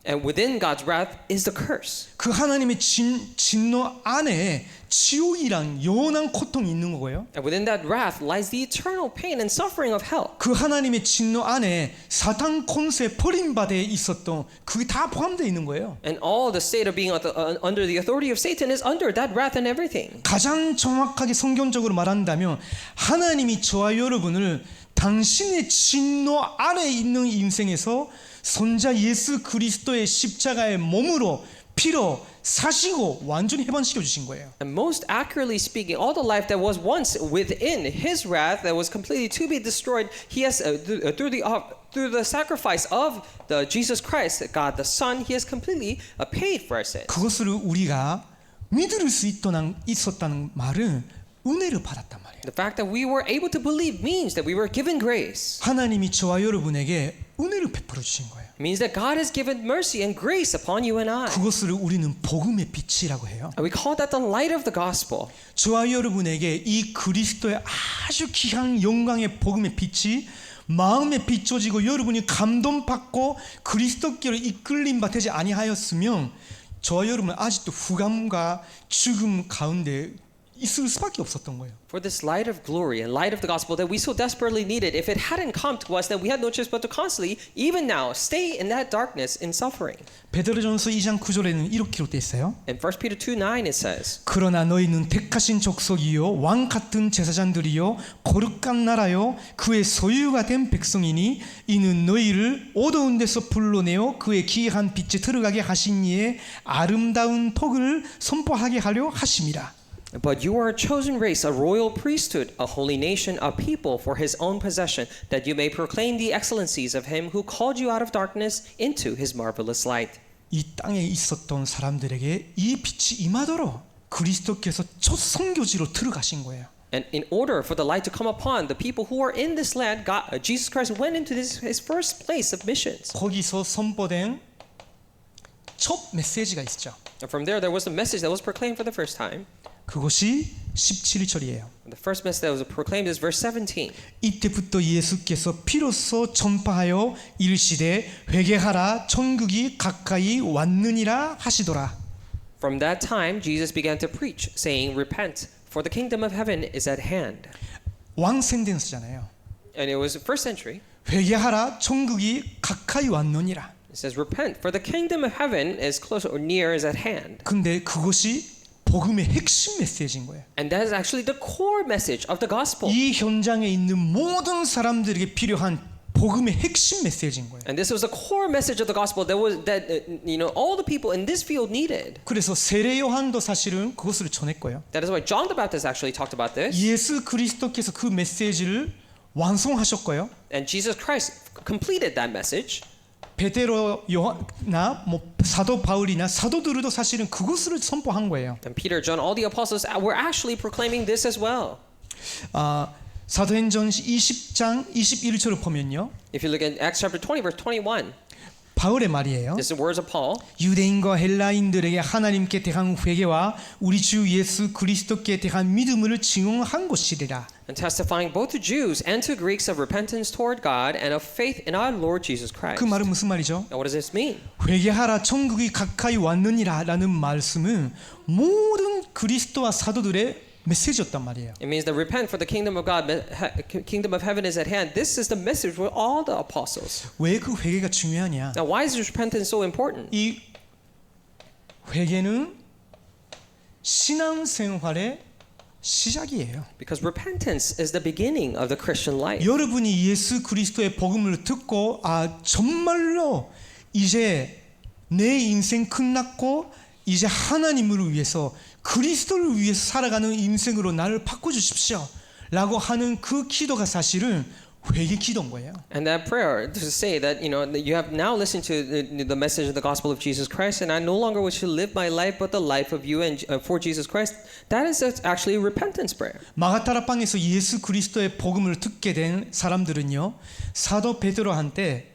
[SPEAKER 2] And within God's wrath is the curse.
[SPEAKER 1] 그 하나님의 진노 안에 지옥이란 영원한 고통이 있는 거고요.
[SPEAKER 2] And within that wrath lies the eternal pain and suffering of hell.
[SPEAKER 1] 그 하나님의 진노 안에 사탄 권세 버림받아 있었던 그게 다 포함되어 있는 거예요.
[SPEAKER 2] And all the state of being under the authority of Satan is under that wrath and everything.
[SPEAKER 1] 가장 정확하게 성경적으로 말한다면 하나님이 저와 여러분을 당신의 진노 안에 있는 인생에서 손자 예수 그리스도의 십자가의 몸으로 피로 사시고 완전히 해방시켜 주신 거예요.
[SPEAKER 2] And most accurately speaking, all the life that was once within His wrath that was completely to be destroyed, He has through the sacrifice of the Jesus Christ, God the Son, He has completely paid for our sins.
[SPEAKER 1] 그것을 우리가 믿을 수 있었다는 말은 은혜를 받았단 말이에요.
[SPEAKER 2] The fact that we were able to believe means that we were given grace.
[SPEAKER 1] 하나님이 저와 여러분에게 은혜를 베풀어 주신 거예요.
[SPEAKER 2] It means that God has given mercy and grace upon you and I.
[SPEAKER 1] 그것을 우리는 복음의 빛이라고 해요.
[SPEAKER 2] And we call that the light of the gospel.
[SPEAKER 1] 저와 여러분에게 이 그리스도의 아주 귀한 영광의 복음의 빛이 마음에 비춰지고 여러분이 감동받고 그리스도께로 이끌림받 되지 아니하였으면 저와 여러분은 아직도 후감과 죽음 가운데 있을 수밖에 없었던 거예요.
[SPEAKER 2] For this light of glory and light of the gospel that we so desperately needed, if it hadn't come to us, then we had no choice but to constantly, even now, stay in that darkness in suffering.
[SPEAKER 1] 베드로전서 2장 9절에는 이렇게 기록되어 있어요.
[SPEAKER 2] In 1 Peter 2:9 it says,
[SPEAKER 1] 그러나 너희는 택하신 족속이요 왕 같은 제사장들이요 거룩한 나라요 그의 소유가 된 백성이니 이는 너희를 어두운 데서 불러내어 그의 기이한 빛에 들어가게 하신 이의 아름다운 복을 선포하게 하려 하심이라.
[SPEAKER 2] But you are a chosen race, a royal priesthood, a holy nation, a people for his own possession, that you may proclaim the excellencies of him who called you out of darkness into his marvelous light.
[SPEAKER 1] 이 땅에 있었던 사람들에게 이 빛이 임하도록 그리스도께서 첫 선교지로 들어가신 거예요.
[SPEAKER 2] And in order for the light to come upon the people who are in this land, Jesus Christ went into his first place of missions.
[SPEAKER 1] 거기서 선포된 첫 메시지가 있죠.
[SPEAKER 2] And from there was the message that was proclaimed for the first time.
[SPEAKER 1] 그것이 17절이에요.
[SPEAKER 2] The first message that was proclaimed is verse 17.
[SPEAKER 1] 이때부터 예수께서 비로소 전파하여 이르시되 회개하라 천국이 가까이 왔느니라 하시더라.
[SPEAKER 2] From that time Jesus began to preach, saying, Repent, for the kingdom of heaven is at hand.
[SPEAKER 1] 왕생den스잖아요.
[SPEAKER 2] And it was the first century.
[SPEAKER 1] 회개하라 천국이 가까이 왔느니라.
[SPEAKER 2] It says, Repent, for the kingdom of heaven is close or near is at hand.
[SPEAKER 1] 근데 그것이 복음의 핵심 메시지인 거예요.
[SPEAKER 2] And that is actually the core message of the gospel.
[SPEAKER 1] 이 현장에 있는 모든 사람들에게 필요한 복음의 핵심 메시지인 거예요.
[SPEAKER 2] And this was the core message of the gospel that all the people in this field needed.
[SPEAKER 1] 그래서 세례 요한도 사실은 그것을 전했고요.
[SPEAKER 2] That is why John the Baptist actually talked about this.
[SPEAKER 1] 예수 그리스도께서 그 메시지를 완성하셨고요.
[SPEAKER 2] And Jesus Christ completed that message.
[SPEAKER 1] 베드로 요한나 사도 바울이나 사도들도 사실은 그것을 선포한 거예요.
[SPEAKER 2] And Peter, John, all the apostles were actually proclaiming this as well.
[SPEAKER 1] 사도행전 20장 21절을 보면요.
[SPEAKER 2] If you look at Acts chapter 20 verse 21,
[SPEAKER 1] 바울의 말이에요.
[SPEAKER 2] this is the words of Paul.
[SPEAKER 1] 유대인과 헬라인들에게 하나님께 대한 회개와 우리 주 예수 그리스도께 대한 믿음을 증언한 것이리라.
[SPEAKER 2] And testifying both to Jews and to Greeks of repentance toward God and of faith in our Lord Jesus Christ.
[SPEAKER 1] 그 말은 무슨 말이죠?
[SPEAKER 2] Now what does this mean?
[SPEAKER 1] 회개하라 천국이 가까이 왔느니라라는 말씀은 모든 그리스도와 사도들의 메시지였단 말이에요.
[SPEAKER 2] It means that repent for the kingdom of God, kingdom of heaven is at hand. This is the message for all the apostles.
[SPEAKER 1] 왜 그 회개가 중요하냐?
[SPEAKER 2] Now why is this repentance so important?
[SPEAKER 1] 이 회개는 신앙생활의 시작이에요.
[SPEAKER 2] Because repentance is the beginning of the Christian life.
[SPEAKER 1] 여러분이 예수 그리스도의 복음을 듣고 정말로 이제 내 인생 끝났고 이제 하나님을 위해서 그리스도를 위해서 살아가는 인생으로 나를 바꿔주십시오 라고 하는 그 기도가 사실은 회개 기도인 거예요.
[SPEAKER 2] And that prayer to say that that you have now listened to the message of the gospel of Jesus Christ, and I no longer wish to live my life but the life of you and for Jesus Christ. That is actually a repentance prayer.
[SPEAKER 1] 마가다락방에서 예수 그리스도의 복음을 듣게 된 사람들은요 사도 베드로한테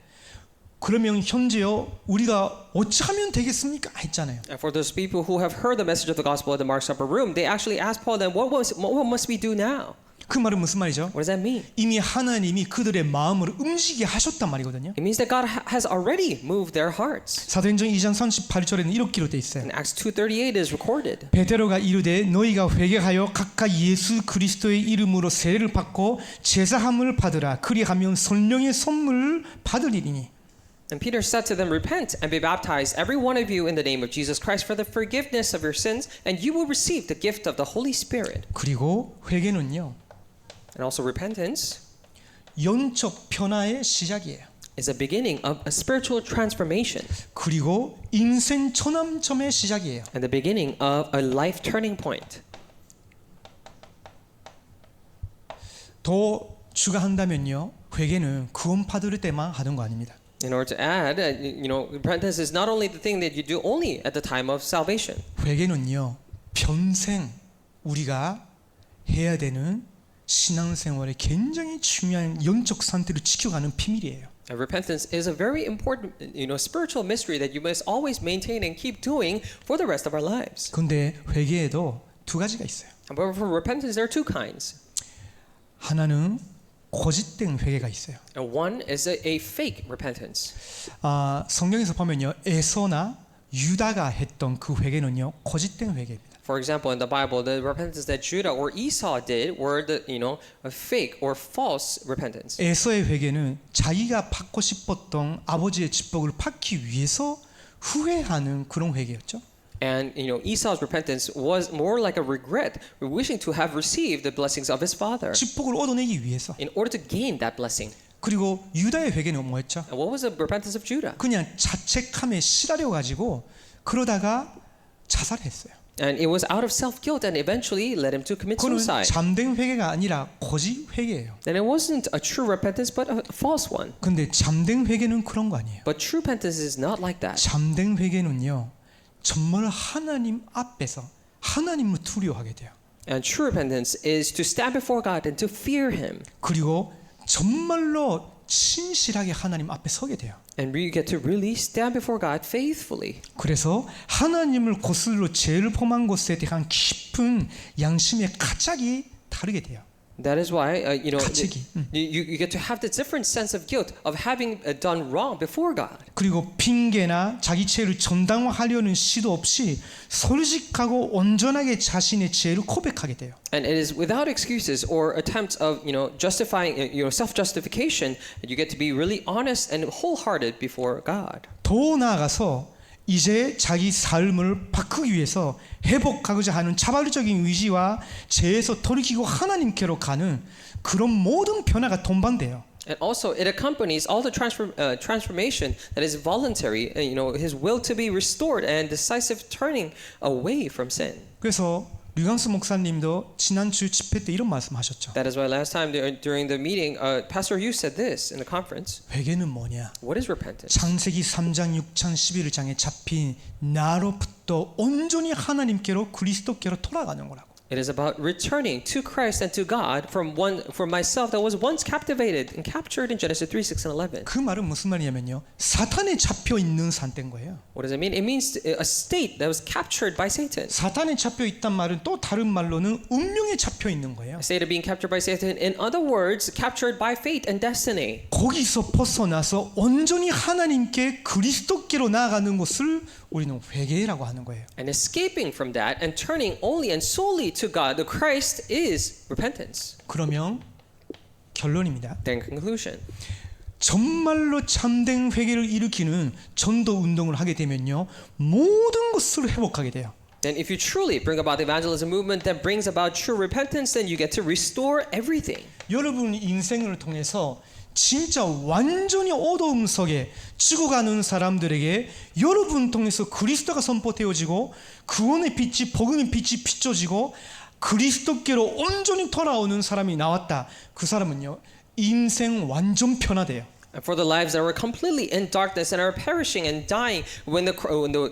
[SPEAKER 1] 그러면 현재요 우리가 어찌하면 되겠습니까? 했잖아요.
[SPEAKER 2] And for those people who have heard the message of the gospel at the Mark's Upper Room, they actually asked Paul, then what must we do now?
[SPEAKER 1] 그 말은 무슨 말이죠?
[SPEAKER 2] What does that mean?
[SPEAKER 1] 이미 하나님이 그들의 마음을 움직이게 하셨단 말이거든요.
[SPEAKER 2] It means that God has already moved their hearts.
[SPEAKER 1] 사도행전 2장 38절에는 이렇게 기록되어 있어요.
[SPEAKER 2] And Acts 2:38 is recorded.
[SPEAKER 1] 베드로가 이르되 너희가 회개하여 각각 예수 그리스도의 이름으로 세례를 받고 제사함을 받으라. 그리하면 성령의 선물을 받으리니.
[SPEAKER 2] And Peter said to them, Repent and be baptized, every one of you, in the name of Jesus Christ, for the forgiveness of your sins, and you will receive the gift of the Holy Spirit.
[SPEAKER 1] 그리고 회개는요.
[SPEAKER 2] And also repentance
[SPEAKER 1] 영적 변화의 시작이에요.
[SPEAKER 2] is the beginning of a spiritual transformation.
[SPEAKER 1] 그리고 인생 전환점의 시작이에요.
[SPEAKER 2] And the beginning of a life turning point.
[SPEAKER 1] 더 추가한다면요. 회개는 구원 받을 때만 하는 거 아닙니다.
[SPEAKER 2] In order to add, repentance is not only the thing that you do only at the time of salvation.
[SPEAKER 1] 회개는요. 평생 우리가 해야 되는 신앙생활에 굉장히 중요한 영적 상태를 지켜가는 비밀이에요.
[SPEAKER 2] And repentance is a very important, spiritual mystery that you must always maintain and keep doing for the rest of our lives.
[SPEAKER 1] 근데 회개에도 두 가지가 있어요.
[SPEAKER 2] However, for repentance, there are two kinds.
[SPEAKER 1] 하나는 거짓된 회개가 있어요.
[SPEAKER 2] And one is a fake repentance.
[SPEAKER 1] 성경에서 보면요, 에서나 유다가 했던 그 회개는요, 거짓된 회개입니다.
[SPEAKER 2] For example, in the Bible, the repentance that Judah or Esau did were a fake or false repentance.
[SPEAKER 1] 에서의 회개는 자기가 받고 싶었던 아버지의 축복을 받기 위해서 후회하는 그런 회개였죠.
[SPEAKER 2] And Esau's repentance was more like a regret, wishing to have received the blessings of his father
[SPEAKER 1] 축복을 얻어내기 위해서.
[SPEAKER 2] in order to gain that blessing.
[SPEAKER 1] 그리고 유다의 회개는 뭐였죠?
[SPEAKER 2] And what was the repentance of Judah?
[SPEAKER 1] 그냥 자책함에 시달려 가지고 그러다가 자살했어요.
[SPEAKER 2] And it was out of self-guilt and eventually led him to commit
[SPEAKER 1] 그는
[SPEAKER 2] suicide.
[SPEAKER 1] 잠든 회개가 아니라 거짓 회개예요.
[SPEAKER 2] And it wasn't a true repentance, but a false one.
[SPEAKER 1] 근데 잠든 회개는 그런 거 아니에요.
[SPEAKER 2] But true repentance is not like that.
[SPEAKER 1] 잠든 회개는요, 정말 하나님 앞에서 하나님을 두려워하게 돼요.
[SPEAKER 2] And true repentance is to stand before God and to fear Him.
[SPEAKER 1] 그리고 정말로 진실하게 하나님 앞에 서게 돼요.
[SPEAKER 2] And we get to really stand before God faithfully.
[SPEAKER 1] 그래서 하나님을 거슬러 죄를 범한 것에 대한 깊은 양심의 가책이 다르게 돼요.
[SPEAKER 2] That is why
[SPEAKER 1] 가책이.
[SPEAKER 2] you get to have the different sense of guilt of having done wrong before God.
[SPEAKER 1] 그리고 핑계나 자기 죄를 정당화하려는 시도 없이 솔직하고 온전하게 자신의 죄를 고백하게 돼요.
[SPEAKER 2] And it is without excuses or attempts of justifying self-justification that you get to be really honest and wholehearted before God.
[SPEAKER 1] 더 나아가서 이제 자기 삶을 바꾸기 위해서 회복하고자 하는 자발적인 의지와 죄에서 돌이키고 하나님께로 가는 그런 모든 변화가 동반돼요.
[SPEAKER 2] And also, it accompanies all the transformation that is voluntary, his will to be restored and decisive turning away from sin.
[SPEAKER 1] 그래서 류강수 목사님도 지난주 집회 때 이런 말씀하셨죠.
[SPEAKER 2] That is why last time during the meeting, Pastor Yu said this in the conference.
[SPEAKER 1] 회개는 뭐냐?
[SPEAKER 2] What is repentance?
[SPEAKER 1] 창세기 3장, 6장, 11장에 잡힌 나로부터 온전히 하나님께로 그리스도께로 돌아가는 거라고.
[SPEAKER 2] It is about returning to Christ and to God from myself that was once captivated and captured in Genesis 3, 6, and 11.
[SPEAKER 1] 그 말은 무슨 말이냐면요, 사탄에 잡혀 있는 상태인 거예요.
[SPEAKER 2] What does it mean? It means a state that was captured by Satan.
[SPEAKER 1] 사탄에 잡혀 있단 말은 또 다른 말로는 운명에 잡혀 있는 거예요.
[SPEAKER 2] A state of being captured by Satan. In other words, captured by fate and destiny.
[SPEAKER 1] 거기서 벗어나서 온전히 하나님께 그리스도께로 나아가는 것을 우리는 회개라고 하는 거예요.
[SPEAKER 2] And escaping from that and turning only and solely to God, the Christ, is repentance.
[SPEAKER 1] 그러면 결론입니다.
[SPEAKER 2] Then conclusion.
[SPEAKER 1] 정말로 참된 회개를 일으키는 전도 운동을 하게 되면요, 모든 것을 회복하게 돼요.
[SPEAKER 2] Then if you truly bring about the evangelism movement that brings about true repentance, then you get to restore everything.
[SPEAKER 1] 여러분 인생을 통해서 진짜 완전히 어두움 속에 죽어가는 사람들에게 여러분 통해서 그리스도가 선포되어지고 구원의 빛이 복음의 빛이 비춰지고 그리스도께로 온전히 돌아오는 사람이 나왔다. 그 사람은요, 인생 완전 변화돼요.
[SPEAKER 2] And for the lives that were completely in darkness and are perishing and dying,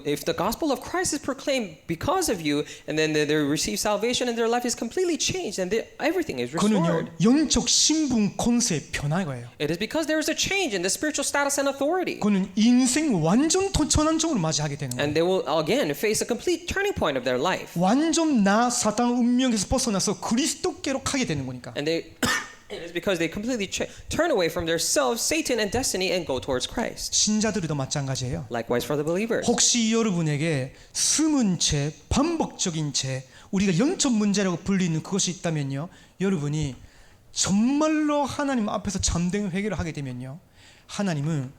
[SPEAKER 2] if the gospel of Christ is proclaimed because of you, and then they receive salvation and their life is completely changed and everything is
[SPEAKER 1] 그는요,
[SPEAKER 2] restored.
[SPEAKER 1] 영적 신분 권세 변화인 거예요.
[SPEAKER 2] It is because there is a change in the spiritual status and authority.
[SPEAKER 1] 그는 인생 완전 전환점을 맞이하게 되는 거예요.
[SPEAKER 2] And they will again face a complete turning point of their life.
[SPEAKER 1] 완전 나 사탄 운명에서 벗어나서 그리스도께로 가게 되는 거니까.
[SPEAKER 2] And it is because they completely turn away from their self, Satan, and destiny and go towards Christ.
[SPEAKER 1] 신자들도 마찬가지예요.
[SPEAKER 2] Likewise for the believers.
[SPEAKER 1] 혹시 여러분에게 숨은 죄, 반복적인 죄, 우리가 영적 문제라고 불리는 그것이 있다면요, 여러분이 정말로 하나님 앞에서 참된 회개를 하게 되면요, 하나님은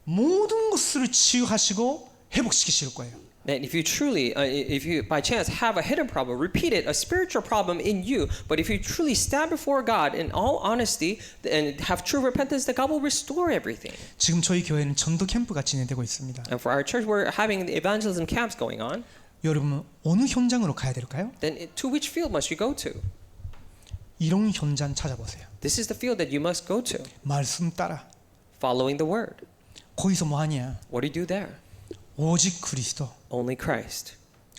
[SPEAKER 1] 모든 것을 치유하시고 회복시키실 거예요.
[SPEAKER 2] And if you truly, if you by chance have a hidden problem, repeat it, a spiritual problem in you, but if you truly stand before God in all honesty and have true repentance, then God will restore everything.
[SPEAKER 1] 지금 저희 교회는 전도 캠프가 진행되고 있습니다.
[SPEAKER 2] And for our church, we're having the evangelism camps going on.
[SPEAKER 1] 여러분 어느 현장으로 가야 될까요?
[SPEAKER 2] Then to which field must you go to?
[SPEAKER 1] 이런 현장 찾아보세요.
[SPEAKER 2] This is the field that you must go to.
[SPEAKER 1] 말씀 따라.
[SPEAKER 2] Following the word.
[SPEAKER 1] 거기서 뭐 하냐?
[SPEAKER 2] What do you do there?
[SPEAKER 1] 오직 그리스도.
[SPEAKER 2] Only Christ.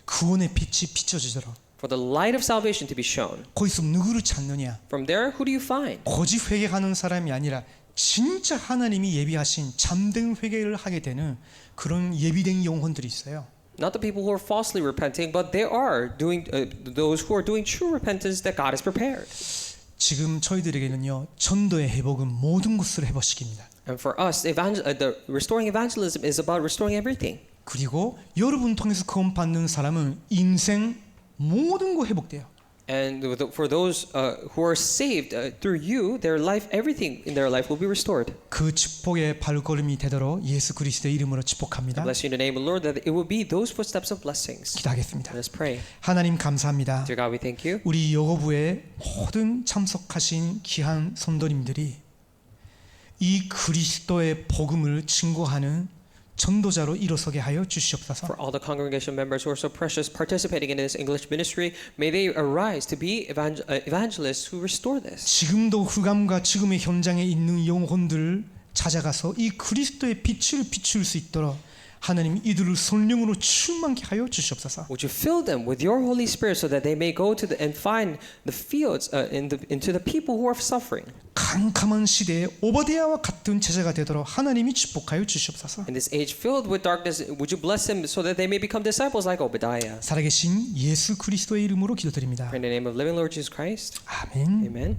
[SPEAKER 1] 구원의 빛이 비춰지도록.
[SPEAKER 2] For the light of salvation to be shown.
[SPEAKER 1] 거기서 누구를 찾느냐?
[SPEAKER 2] From there, who do you find?
[SPEAKER 1] 거짓 회개하는 사람이 아니라 진짜 하나님이 예비하신 참된 회개를 하게 되는 그런 예비된 영혼들이 있어요.
[SPEAKER 2] Not the people who are falsely repenting, but they are doing those who are doing true repentance that God has prepared.
[SPEAKER 1] 지금 저희들에게는요, 전도의 회복은 모든 것을 회복시킵니다.
[SPEAKER 2] And for us, the restoring evangelism is about restoring everything.
[SPEAKER 1] 그리고 여러분 통해서 구원 받는 사람은 인생 모든 거 회복돼요.
[SPEAKER 2] And for those who are saved through you, their life, everything in their life will be restored.
[SPEAKER 1] 그 축복의 발걸음이 되도록 예수 그리스도의 이름으로 축복합니다.
[SPEAKER 2] Bless you in the name of the Lord, that it will be those footsteps of blessings.
[SPEAKER 1] 기도하겠습니다.
[SPEAKER 2] Let us pray.
[SPEAKER 1] 하나님 감사합니다.
[SPEAKER 2] Dear God, we thank you.
[SPEAKER 1] 우리 여고부에 모든 참석하신 귀한 성도님들이 이 그리스도의 복음을 증거하는 전도자로 일어서게 하여 주시옵소서.
[SPEAKER 2] For all the congregation members who are so precious participating in this English ministry, may they arise to be evangelists who restore this.
[SPEAKER 1] 지금도 흑암과 죽음의 현장에 있는 영혼들을 찾아가서 이 그리스도의 빛을 비출 수 있도록 하나님 이들을 성령으로 충만케 하여 주시옵소서.
[SPEAKER 2] Would you fill them with your Holy Spirit so that they may go to and find the fields into the people who are suffering.
[SPEAKER 1] 캄캄한 시대에 오버데야와 같은 제자가 되도록 하나님이 축복하여 주시옵소서.
[SPEAKER 2] In this age filled with darkness, would you bless them so that they may become disciples like Obadiah?
[SPEAKER 1] 살아계신 예수 그리스도의 이름으로 기도드립니다.
[SPEAKER 2] In the name of living Lord Jesus Christ.
[SPEAKER 1] 아멘.
[SPEAKER 2] Amen.